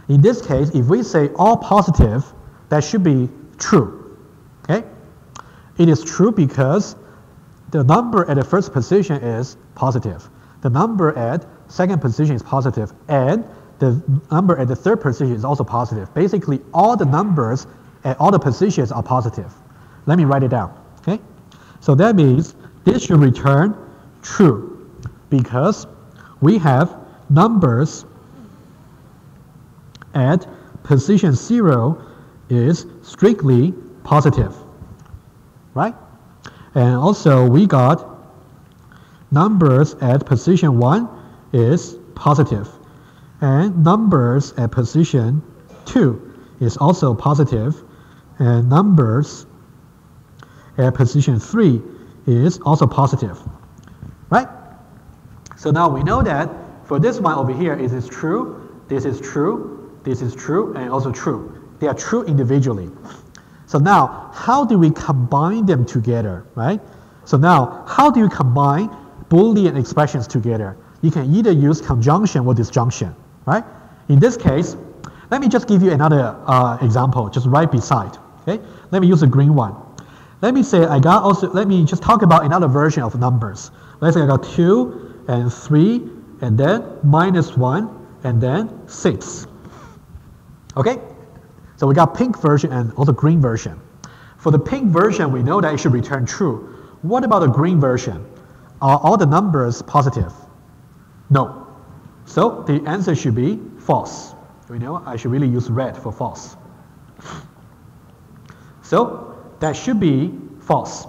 In this case, if we say all positive, that should be true. Okay? It is true because the number at the first position is positive. The number at second position is positive, and the number at the third position is also positive. Basically, all the numbers at all the positions are positive. Let me write it down. Okay? So that means this should return true because we have numbers at position 0 is strictly positive, right? And also we got numbers at position 1 is positive, and numbers at position 2 is also positive, and numbers at position 3 is also positive, right? So now we know that for this one over here, it is true, this is true, this is true, and also true. They are true individually. So now, how do we combine them together, right? So now, how do you combine Boolean expressions together? You can either use conjunction or disjunction, right? In this case, let me just give you another example, just right beside, okay? Let me use a green one. Let me say let me just talk about another version of numbers. Let's say I got 2 and 3, and then -1, and then 6. Okay? So we got pink version and also green version. For the pink version, we know that it should return true. What about the green version? Are all the numbers positive? No. So the answer should be false. We know I should really use red for false. So that should be false.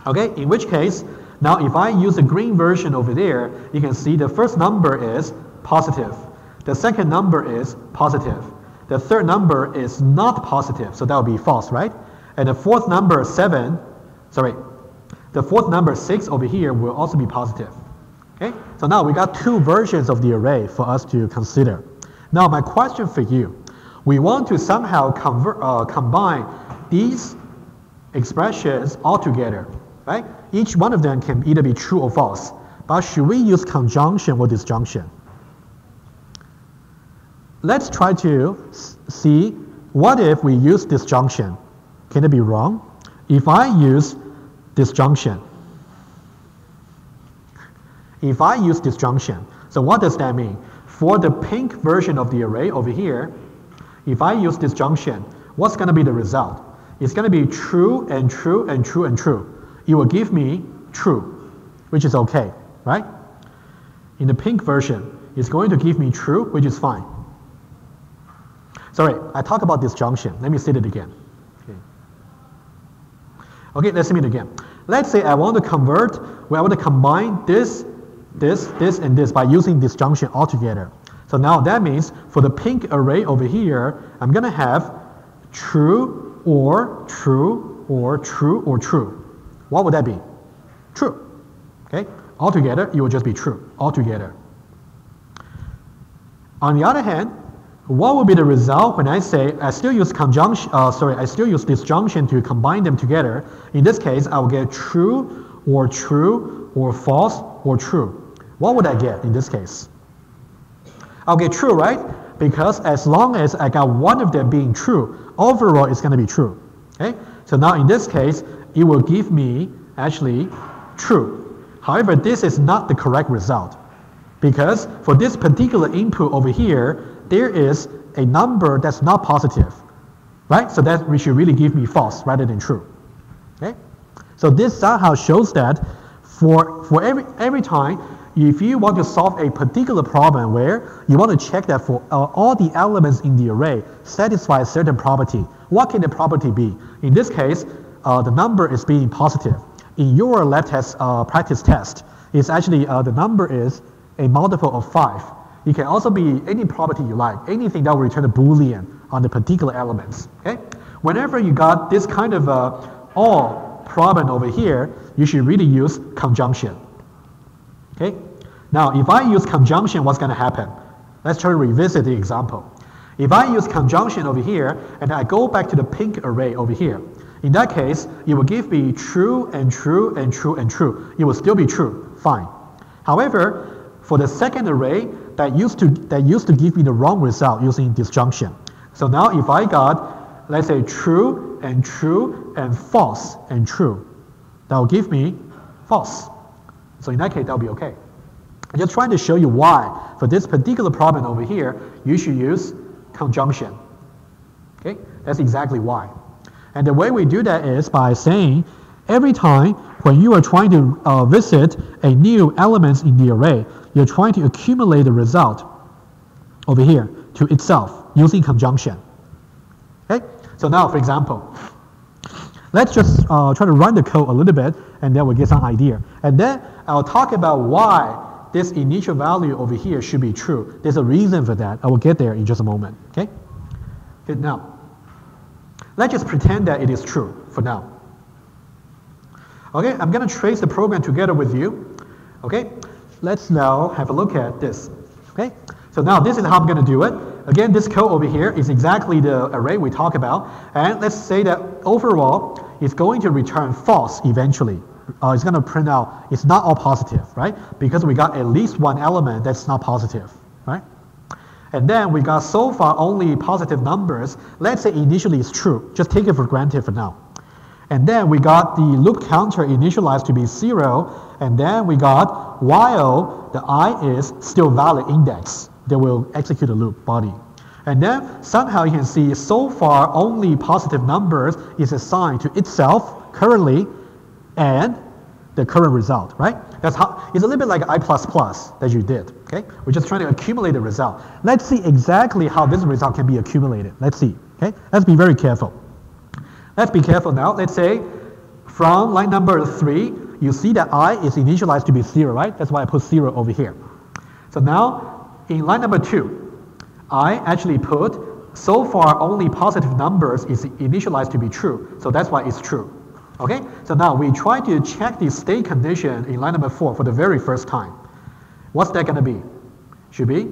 Okay, in which case, now if I use the green version over there, you can see the first number is positive. The second number is positive. The third number is not positive, so that would be false, right? And the fourth number 6 over here will also be positive. Okay, so now we got two versions of the array for us to consider. Now my question for you, we want to somehow combine these expressions all together, right? Each one of them can either be true or false. But should we use conjunction or disjunction? let's try to see what if we use disjunction. Can it be wrong? If I use disjunction, so what does that mean? For the pink version of the array over here, if I use disjunction, what's going to be the result? It's going to be true and true and true and true. It will give me true, which is okay, right? In the pink version, it's going to give me true, which is fine. Sorry, I talk about disjunction. Let me say it again. Okay, let's see it again. Let's say I want to combine this, and this by using disjunction altogether. So now that means for the pink array over here, I'm going to have true or true or true or true. What would that be? True. Okay, altogether, it will just be true, altogether. On the other hand, what will be the result when I say I still use disjunction to combine them together? In this case, I will get true or false or true. What would I get in this case? I'll get true, right? Because as long as I got one of them being true, overall it's going to be true. Okay? So now in this case, it will give me actually true. However, this is not the correct result. Because for this particular input over here, there is a number that's not positive, right? So that should really give me false rather than true. Okay? So this somehow shows that for every time, if you want to solve a particular problem where you want to check that for all the elements in the array satisfy a certain property, what can the property be? In this case, the number is being positive. In your lab test, practice test, it's actually the number is a multiple of 5. It can also be any property you like, anything that will return a Boolean on the particular elements. Okay? Whenever you got this kind of all problem over here, you should really use conjunction. Okay? Now, if I use conjunction, what's going to happen? Let's try to revisit the example. If I use conjunction over here, and I go back to the pink array over here, in that case, it will give me true and true and true and true. It will still be true. Fine. However, for the second array, that used to give me the wrong result using disjunction. So now if I got, let's say, true and false and true, that will give me false. So in that case, that will be okay. I'm just trying to show you why, for this particular problem over here, you should use conjunction. Okay, that's exactly why. And the way we do that is by saying, every time when you are trying to visit a new element in the array, you're trying to accumulate the result over here to itself using conjunction. Okay? So now, for example, let's just try to run the code a little bit, and then we'll get some idea. And then I'll talk about why this initial value over here should be true. There's a reason for that. I will get there in just a moment. Okay? Good. Now, let's just pretend that it is true for now. Okay, I'm going to trace the program together with you. Okay, let's now have a look at this. Okay, so now this is how I'm going to do it. Again, this code over here is exactly the array we talked about. And let's say that overall, it's going to return false eventually. It's going to print out, it's not all positive, right? Because we got at least one element that's not positive, right? And then we got so far only positive numbers. Let's say initially it's true. Just take it for granted for now. And then we got the loop counter initialized to be 0, and then we got while the I is still valid index, that will execute the loop body. And then somehow you can see so far only positive numbers is assigned to itself currently and the current result, right? That's how, it's a little bit like I++ that you did, okay? We're just trying to accumulate the result. Let's see exactly how this result can be accumulated. Let's see, okay? Let's be very careful. Let's be careful now. Let's say from line number 3, you see that I is initialized to be 0, right? That's why I put 0 over here. So now in line number 2, I actually put so far only positive numbers is initialized to be true. So that's why it's true. Okay? So now we try to check the state condition in line number 4 for the very first time. What's that going to be? Should be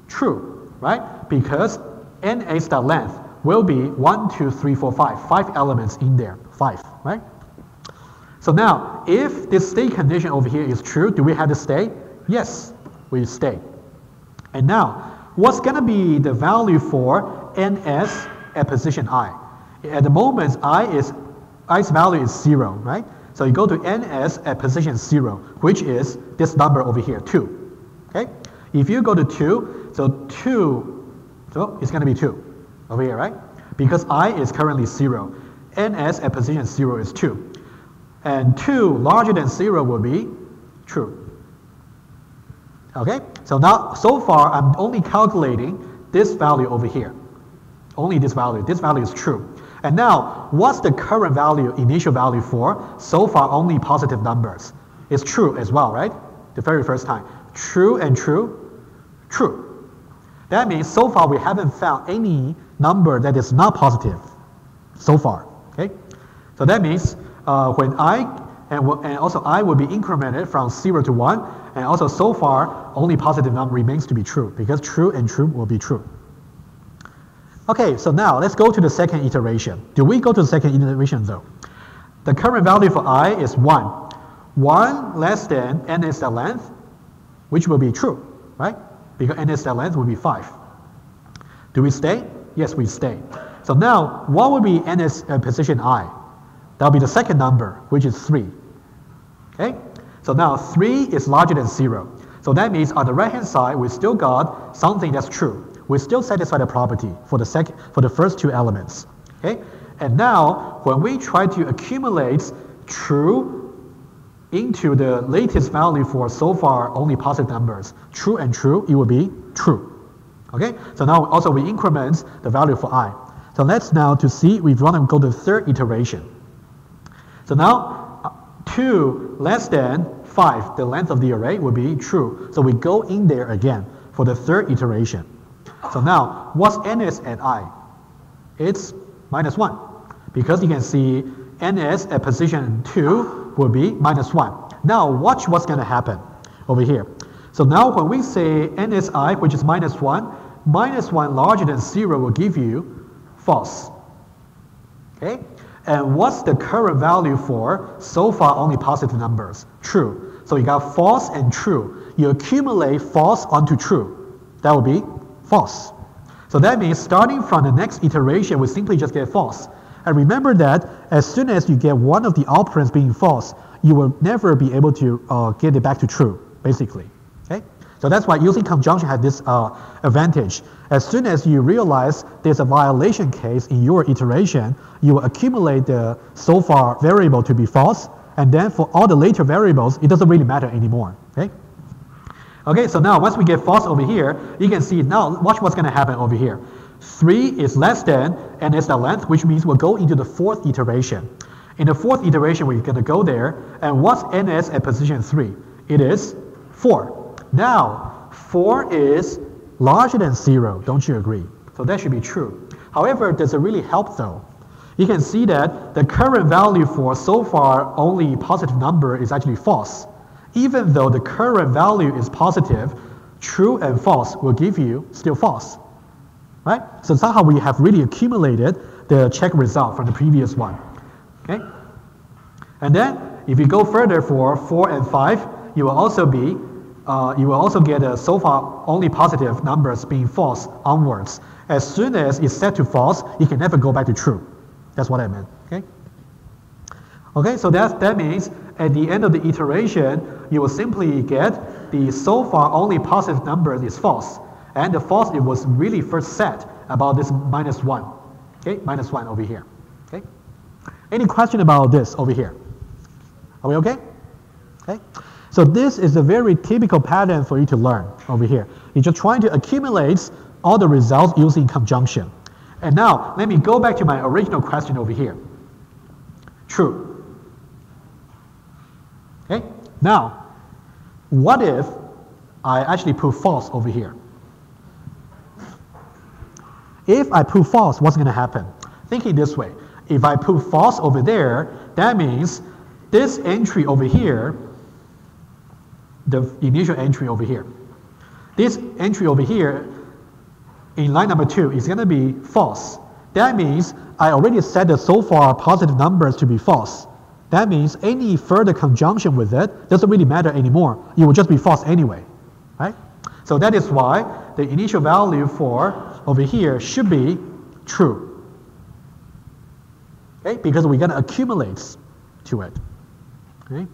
true, right? Because NA.length will be 1, 2, 3, 4, 5. 5 elements in there. 5, right? So now, if this state condition over here is true, do we have to stay? Yes, we stay. And now, what's going to be the value for ns at position I? At the moment, i's value is 0, right? So you go to ns at position 0, which is this number over here, 2. Okay? If you go to 2, so 2, so it's going to be 2 over here, right? Because I is currently 0. ns at position 0 is 2. And 2 larger than 0 will be true. Okay? So now, so far, I'm only calculating this value over here. Only this value. This value is true. And now, what's the current value, initial value for? So far, only positive numbers. It's true as well, right? The very first time. True and true, true. That means so far we haven't found any number that is not positive. So far, okay? So that means when I, and also I will be incremented from 0 to 1, and also so far, only positive number remains to be true, because true and true will be true. Okay, so now let's go to the second iteration. Do we go to the second iteration though? The current value for I is 1. 1 less than n is the length, which will be true, right? Because n is the length will be 5. Do we stay? Yes, we stay. So now, what will be n is position I? That will be the second number, which is 3. Okay? So now 3 is larger than 0. So that means on the right-hand side, we still got something that's true. We still satisfy the property for the first two elements. Okay? And now, when we try to accumulate true into the latest value for so far only positive numbers, true and true, it will be true. Okay? So now also we increment the value for I. So let's now to see, we want to go to the third iteration. So now 2 less than 5, the length of the array will be true. So we go in there again for the third iteration. So now, what's ns at I? It's -1. Because you can see ns at position 2 will be -1. Now, watch what's going to happen over here. So now when we say nsi, which is -1, -1 larger than 0 will give you false. Okay? And what's the current value for so far only positive numbers? True. So you got false and true. You accumulate false onto true. That will be false. So that means starting from the next iteration, we simply just get false. And remember that as soon as you get one of the operands being false, you will never be able to get it back to true, basically. Okay? So that's why using conjunction has this advantage. As soon as you realize there's a violation case in your iteration, you will accumulate the so far variable to be false, and then for all the later variables, it doesn't really matter anymore. Okay? Okay, so now once we get false over here, you can see now, watch what's going to happen over here. 3 is less than n is the length, which means we'll go into the fourth iteration. In the fourth iteration, we're going to go there, and what's ns at position 3? It is 4. Now, 4 is larger than 0, don't you agree? So that should be true. However, does it really help though? You can see that the current value for so far only positive number is actually false. Even though the current value is positive, true and false will give you still false, right? So somehow we have really accumulated the check result from the previous one, okay? And then if you go further for 4 and 5, you will also get a so far only positive numbers being false onwards. As soon as it's set to false, you can never go back to true. That's what I meant, okay? Okay, so that means at the end of the iteration, you will simply get the so far only positive number is false. And the false, it was really first set about this -1. Okay, -1 over here. Okay. Any question about this over here? Are we okay? Okay. So this is a very typical pattern for you to learn over here. You're just trying to accumulate all the results using conjunction. And now, let me go back to my original question over here. True. Okay, now, what if I actually put false over here? If I put false, what's going to happen? Thinking this way, if I put false over there, that means this entry over here, the initial entry over here, this entry over here in line number 2 is going to be false. That means I already set the so far positive numbers to be false. That means any further conjunction with it doesn't really matter anymore. It will just be false anyway, right? So that is why the initial value for over here should be true. Okay, because we're going to accumulate to it. Okay.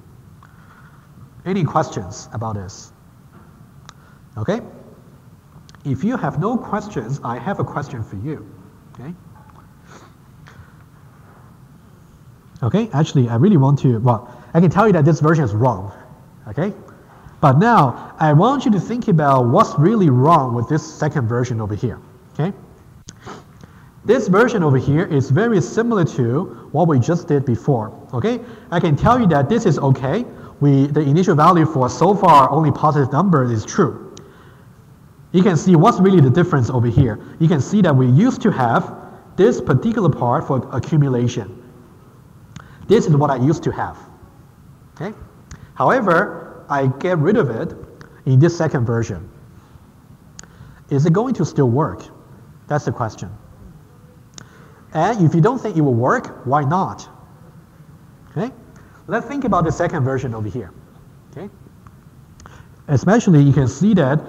Any questions about this? Okay. If you have no questions, I have a question for you. Okay. Okay, actually, I really want to, well, I can tell you that this version is wrong. Okay. But now, I want you to think about what's really wrong with this second version over here. Okay. This version over here is very similar to what we just did before. Okay. I can tell you that this is okay. The initial value for so far only positive number is true. You can see what's really the difference over here. You can see that we used to have this particular part for accumulation. This is what I used to have. Okay? However, I get rid of it in this second version. Is it going to still work? That's the question. And if you don't think it will work, why not? Okay? Let's think about the second version over here. Okay? Especially, you can see that,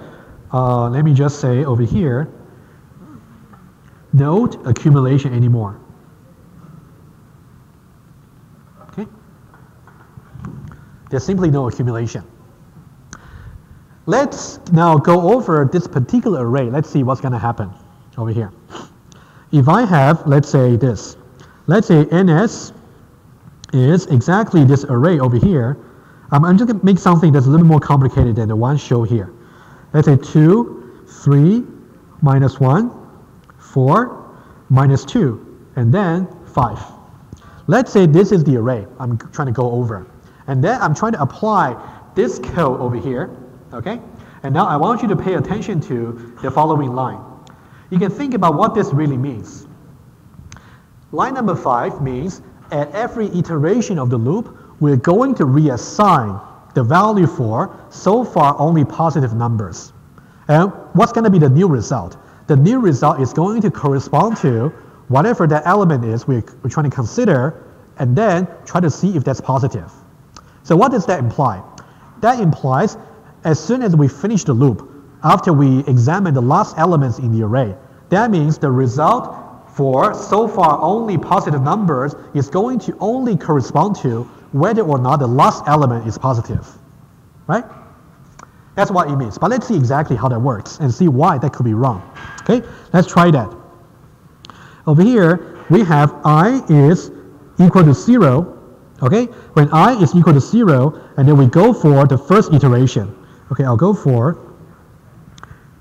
let me just say over here, no accumulation anymore. Okay? There's simply no accumulation. Let's now go over this particular array. Let's see what's going to happen over here. If I have, let's say this. Let's say NS is exactly this array over here. I'm just going to make something that's a little more complicated than the one shown here. Let's say 2, 3, minus 1, 4, minus 2, and then 5. Let's say this is the array I'm trying to go over. And then I'm trying to apply this code over here, okay? And now I want you to pay attention to the following line. You can think about what this really means. Line number 5 means at every iteration of the loop, we're going to reassign the value for so far only positive numbers. And what's going to be the new result? The new result is going to correspond to whatever that element is we're trying to consider, and then try to see if that's positive. So what does that imply? That implies as soon as we finish the loop, after we examine the last elements in the array, that means the result for so far only positive numbers is going to only correspond to whether or not the last element is positive, right? That's what it means. But let's see exactly how that works and see why that could be wrong. Okay, let's try that. Over here, we have I is equal to 0. Okay, when I is equal to 0, and then we go for the first iteration. Okay, I'll go for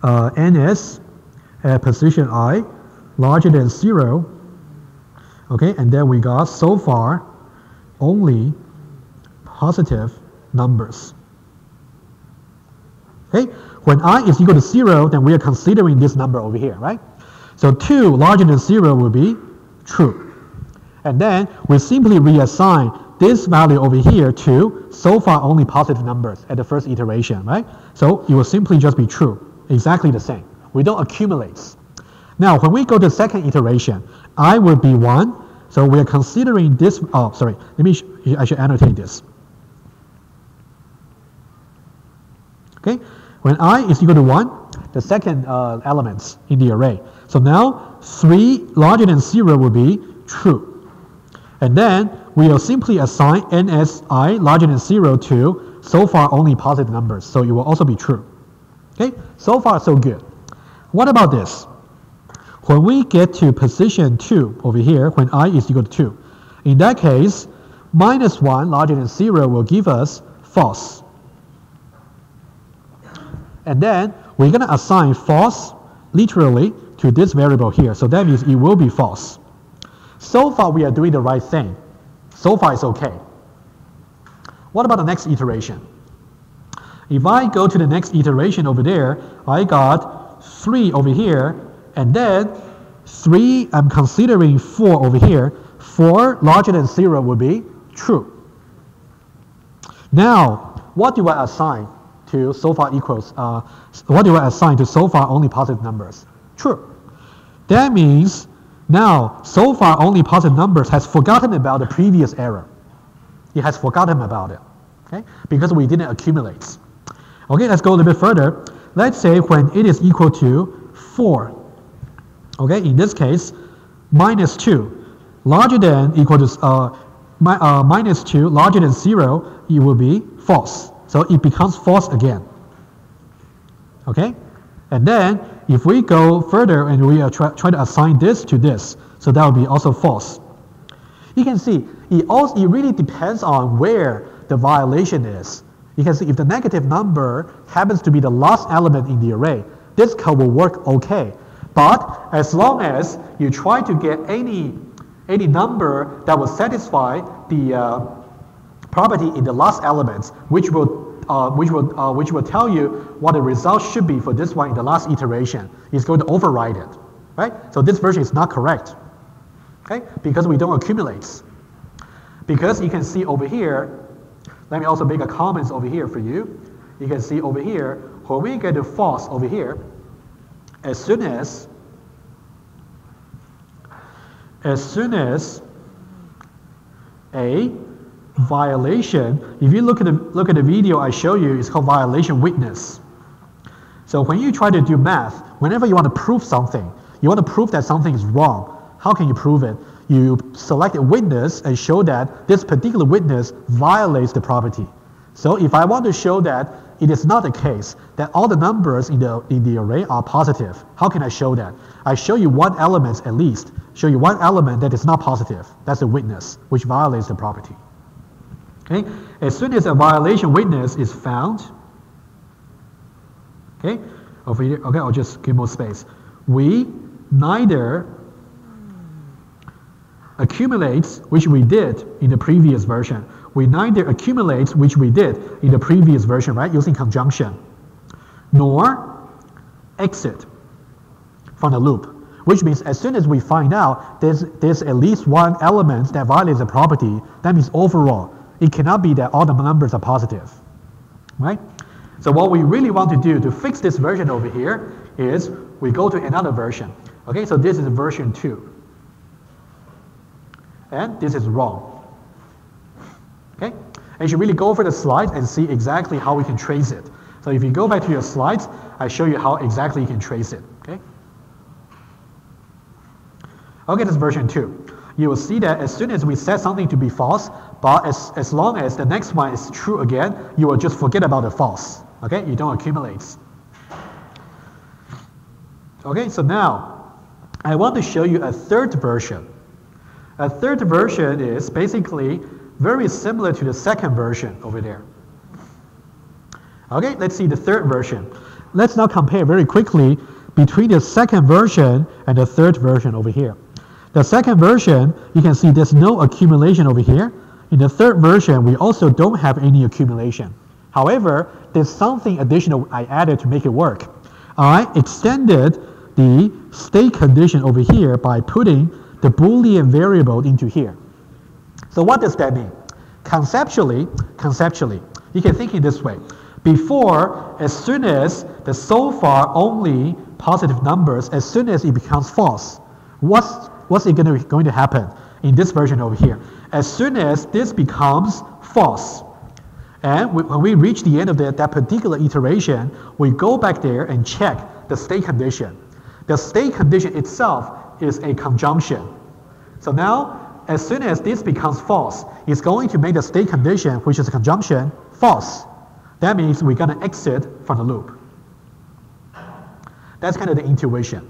NS at position I larger than 0. Okay, and then we got so far only positive numbers. Okay, when I is equal to 0, then we are considering this number over here, right? So 2 larger than 0 will be true. And then we simply reassign this value over here to so far only positive numbers at the first iteration, right? So it will simply just be true, exactly the same. We don't accumulate. Now, when we go to the second iteration, I will be 1. So we are considering this, oh, sorry, I should annotate this. Okay, when I is equal to 1, the second elements in the array. So now 3 larger than 0 will be true. And then we will simply assign NSI larger than 0 to so far only positive numbers. So it will also be true. Okay, so far so good. What about this? When we get to position 2 over here, when I is equal to 2, in that case, minus 1 larger than 0 will give us false. And then we're going to assign false literally to this variable here. So that means it will be false. So far we are doing the right thing. So far it's okay. What about the next iteration? If I go to the next iteration over there, I got 3 over here, and then 3, I'm considering 4 over here. 4 larger than 0 will be true. Now, what do I assign to so far equals, what do I assign to so far only positive numbers? True. That means now, so far only positive numbers has forgotten about the previous error. It has forgotten about it, okay? Because we didn't accumulate. Okay, let's go a little bit further. let's say when it is equal to 4, okay, in this case, minus 2, larger than equal to, minus 2 larger than 0, it will be false. So it becomes false again. Okay? And then if we go further and we try to assign this to this, so that will be also false. You can see it really depends on where the violation is. You can see if the negative number happens to be the last element in the array, this code will work okay. But as long as you try to get any number that will satisfy the property in the last elements, which will tell you what the result should be for this one in the last iteration, is going to override it, right? So this version is not correct, okay? Because we don't accumulate. Because you can see over here, let me also make a comment over here for you. You can see over here, when we get to false over here, as soon as a violation, if you look at the video I show you, it's called violation witness. So when you try to do math, whenever you want to prove something, you want to prove that something is wrong, how can you prove it? You select a witness and show that this particular witness violates the property. So if I want to show that it is not the case that all the numbers in the array are positive, how can I show that? I show you one element at least, show you one element that is not positive. That's a witness, which violates the property. Okay? As soon as a violation witness is found, okay, over here, okay, I'll just give more space. We neither accumulates, which we did in the previous version. We neither accumulates, which we did in the previous version, right, using conjunction, nor exit from the loop, which means as soon as we find out there's at least one element that violates the property, that means overall, it cannot be that all the numbers are positive, right? So what we really want to do to fix this version over here is we go to another version. Okay, so this is version 2. And this is wrong. Okay? And you should really go over the slides and see exactly how we can trace it. So if you go back to your slides, I show you how exactly you can trace it. Okay? Okay, this is version 2. You will see that as soon as we set something to be false, but as long as the next one is true again, you will just forget about the false. Okay? You don't accumulate. Okay, so now I want to show you a third version. A third version is basically very similar to the second version over there. Okay, let's see the third version. Let's now compare very quickly between the second version and the third version over here. The second version, you can see there's no accumulation over here. In the third version, we also don't have any accumulation. However, there's something additional I added to make it work. I extended the state condition over here by putting the Boolean variable into here. So what does that mean? Conceptually, you can think it this way. Before, as soon as the so far only positive numbers, as soon as it becomes false, what's going to happen in this version over here? As soon as this becomes false, and when we reach the end of that particular iteration, we go back there and check the state condition. The state condition itself is a conjunction. So now, as soon as this becomes false, it's going to make the state condition, which is a conjunction, false. That means we're going to exit from the loop. That's kind of the intuition.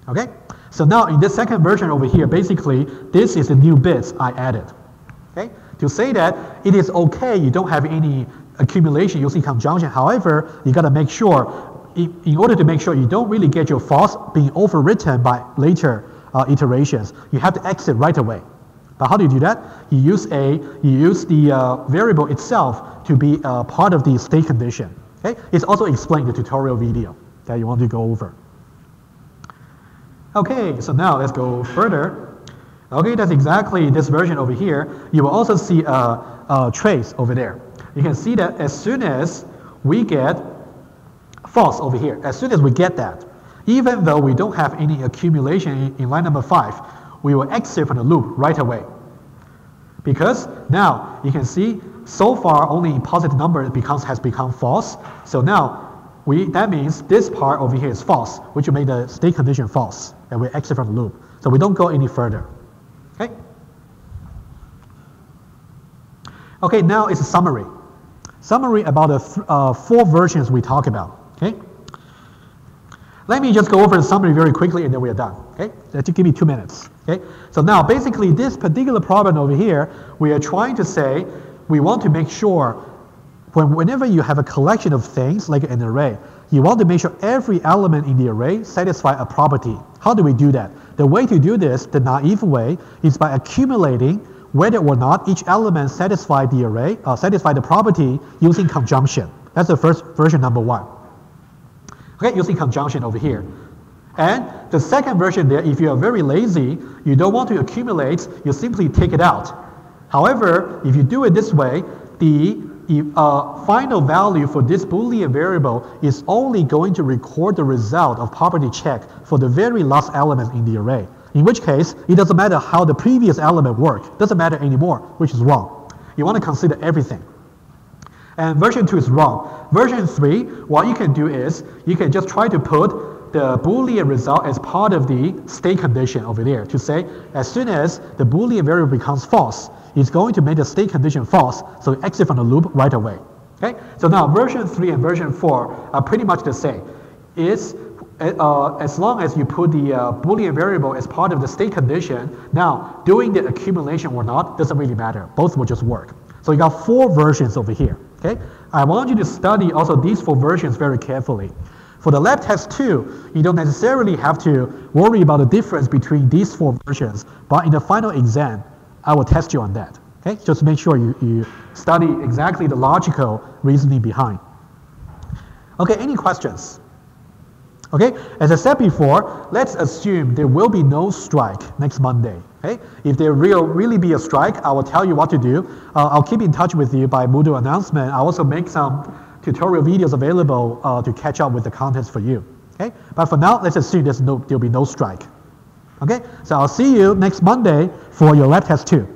Okay? So now in this second version over here, basically, this is the new bits I added. Okay? To say that it is okay, you don't have any accumulation using conjunction. However, you got to make sure, in order to make sure you don't really get your false being overwritten by later iterations, you have to exit right away. But how do you do that? You use the variable itself to be part of the state condition. Okay? It's also explained in the tutorial video that you want to go over. Okay, so now let's go further. Okay, that's exactly this version over here. You will also see a trace over there. You can see that as soon as we get false over here, as soon as we get that, even though we don't have any accumulation in line number 5, we will exit from the loop right away. Because now you can see so far only positive number has become false. So now that means this part over here is false, which will make the state condition false, and we exit from the loop. So we don't go any further. Okay? Okay, now it's a summary. Summary about the 4 versions we talked about. Okay? Let me just go over the summary very quickly and then we are done. Okay? That should give me 2 minutes. Okay? So now basically this particular problem over here, we are trying to say we want to make sure whenever you have a collection of things like an array, you want to make sure every element in the array satisfies a property. How do we do that? The way to do this, the naive way, is by accumulating whether or not each element satisfies the array, satisfy the property using conjunction. That's the first version number 1. Okay, using conjunction over here. And the second version there, if you are very lazy, you don't want to accumulate, you simply take it out. However, if you do it this way, the final value for this Boolean variable is only going to record the result of property check for the very last element in the array. In which case, it doesn't matter how the previous element worked. Doesn't matter anymore, which is wrong. You want to consider everything. And version 2 is wrong. Version 3, what you can do is, you can just try to put the Boolean result as part of the state condition over there to say, as soon as the Boolean variable becomes false, it's going to make the state condition false, so exit from the loop right away. Okay? So now version 3 and version 4 are pretty much the same. It's as long as you put the Boolean variable as part of the state condition, now doing the accumulation or not doesn't really matter. Both will just work. So you got 4 versions over here. Okay? I want you to study also these 4 versions very carefully. For the lab test 2, you don't necessarily have to worry about the difference between these 4 versions, but in the final exam, I will test you on that. Okay? Just make sure you study exactly the logical reasoning behind. Okay, any questions? Okay, as I said before, let's assume there will be no strike next Monday. Okay, if there really be a strike, I will tell you what to do. I'll keep in touch with you by Moodle announcement. I'll also make some tutorial videos available to catch up with the contents for you. Okay, but for now, let's assume there'll be no strike. Okay, so I'll see you next Monday for your lab test 2.